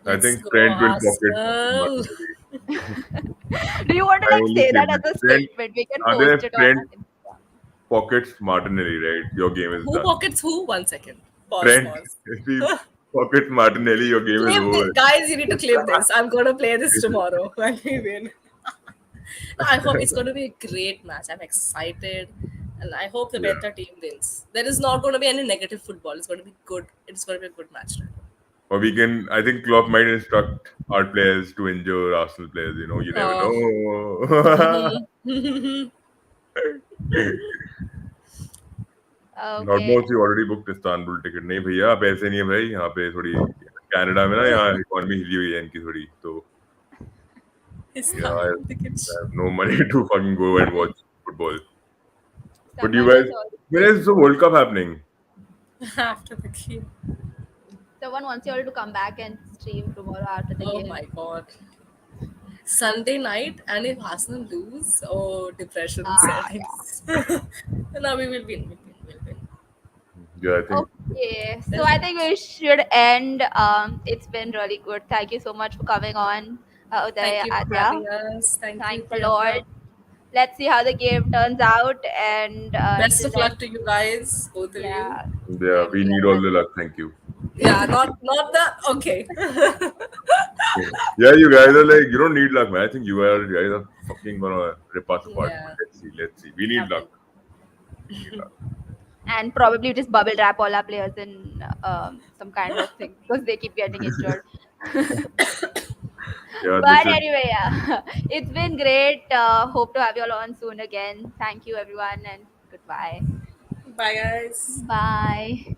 I Let's think go, Trent will pocket Arsenal. Martinelli. Do you want to I like only say say that this. as a Trent, statement? We can are there post it on Trent our Instagram. pockets Martinelli, right? Your game is Who done. pockets who? 1 second. Pause, Trent, pause. if he pockets Martinelli, your game is Clip this. over. Guys, you need to clip this. I'm going to play this tomorrow when we win. No, I hope it's going to be a great match. I'm excited. And I hope the Yeah. better team wins. There is not going to be any negative football. It's going to be good. It's going to be a good match. Or we can, I think Klopp might instruct our players to injure Arsenal players. You never Uh, know. Okay. Almost you already book Istanbul ticket नहीं भैया आप ऐसे नहीं है भाई यहाँ पे थोड़ी कनाडा में ना यहाँ इकोनॉमी हिली हुई है इनकी थोड़ी तो yeah, Istanbul I tickets. have no money to fucking go and watch football. But you Someone guys, has also when is the World Cup happening? After the game. someone wants you all to come back and stream tomorrow after the Oh game. my god. Sunday night, and if Arsenal lose, oh, depression Yeah. settings. No, we will win. We'll win. Yeah, I think Okay. So I think we should end. It's been really good. Thank you so much for coming on, Thank Uday, you for Adya. having us. Thank you, Thanks a lot. Priyanka. Let's see how the game turns out. And Best till of then, luck to you guys, both of you. yeah, yeah, same we to need you all as the well. luck. Thank you. Yeah, not the okay. Yeah, you guys are like you don't need luck, man. I think you guys are fucking gonna rip us apart. Yeah, Let's see, let's see. We need luck. happen. We need luck. And probably just bubble wrap all our players in some kind of thing because they keep getting injured. Yeah, this But is anyway, yeah, it's been great. Hope to have you all on soon again. Thank you, everyone, and goodbye. Bye, guys. Bye.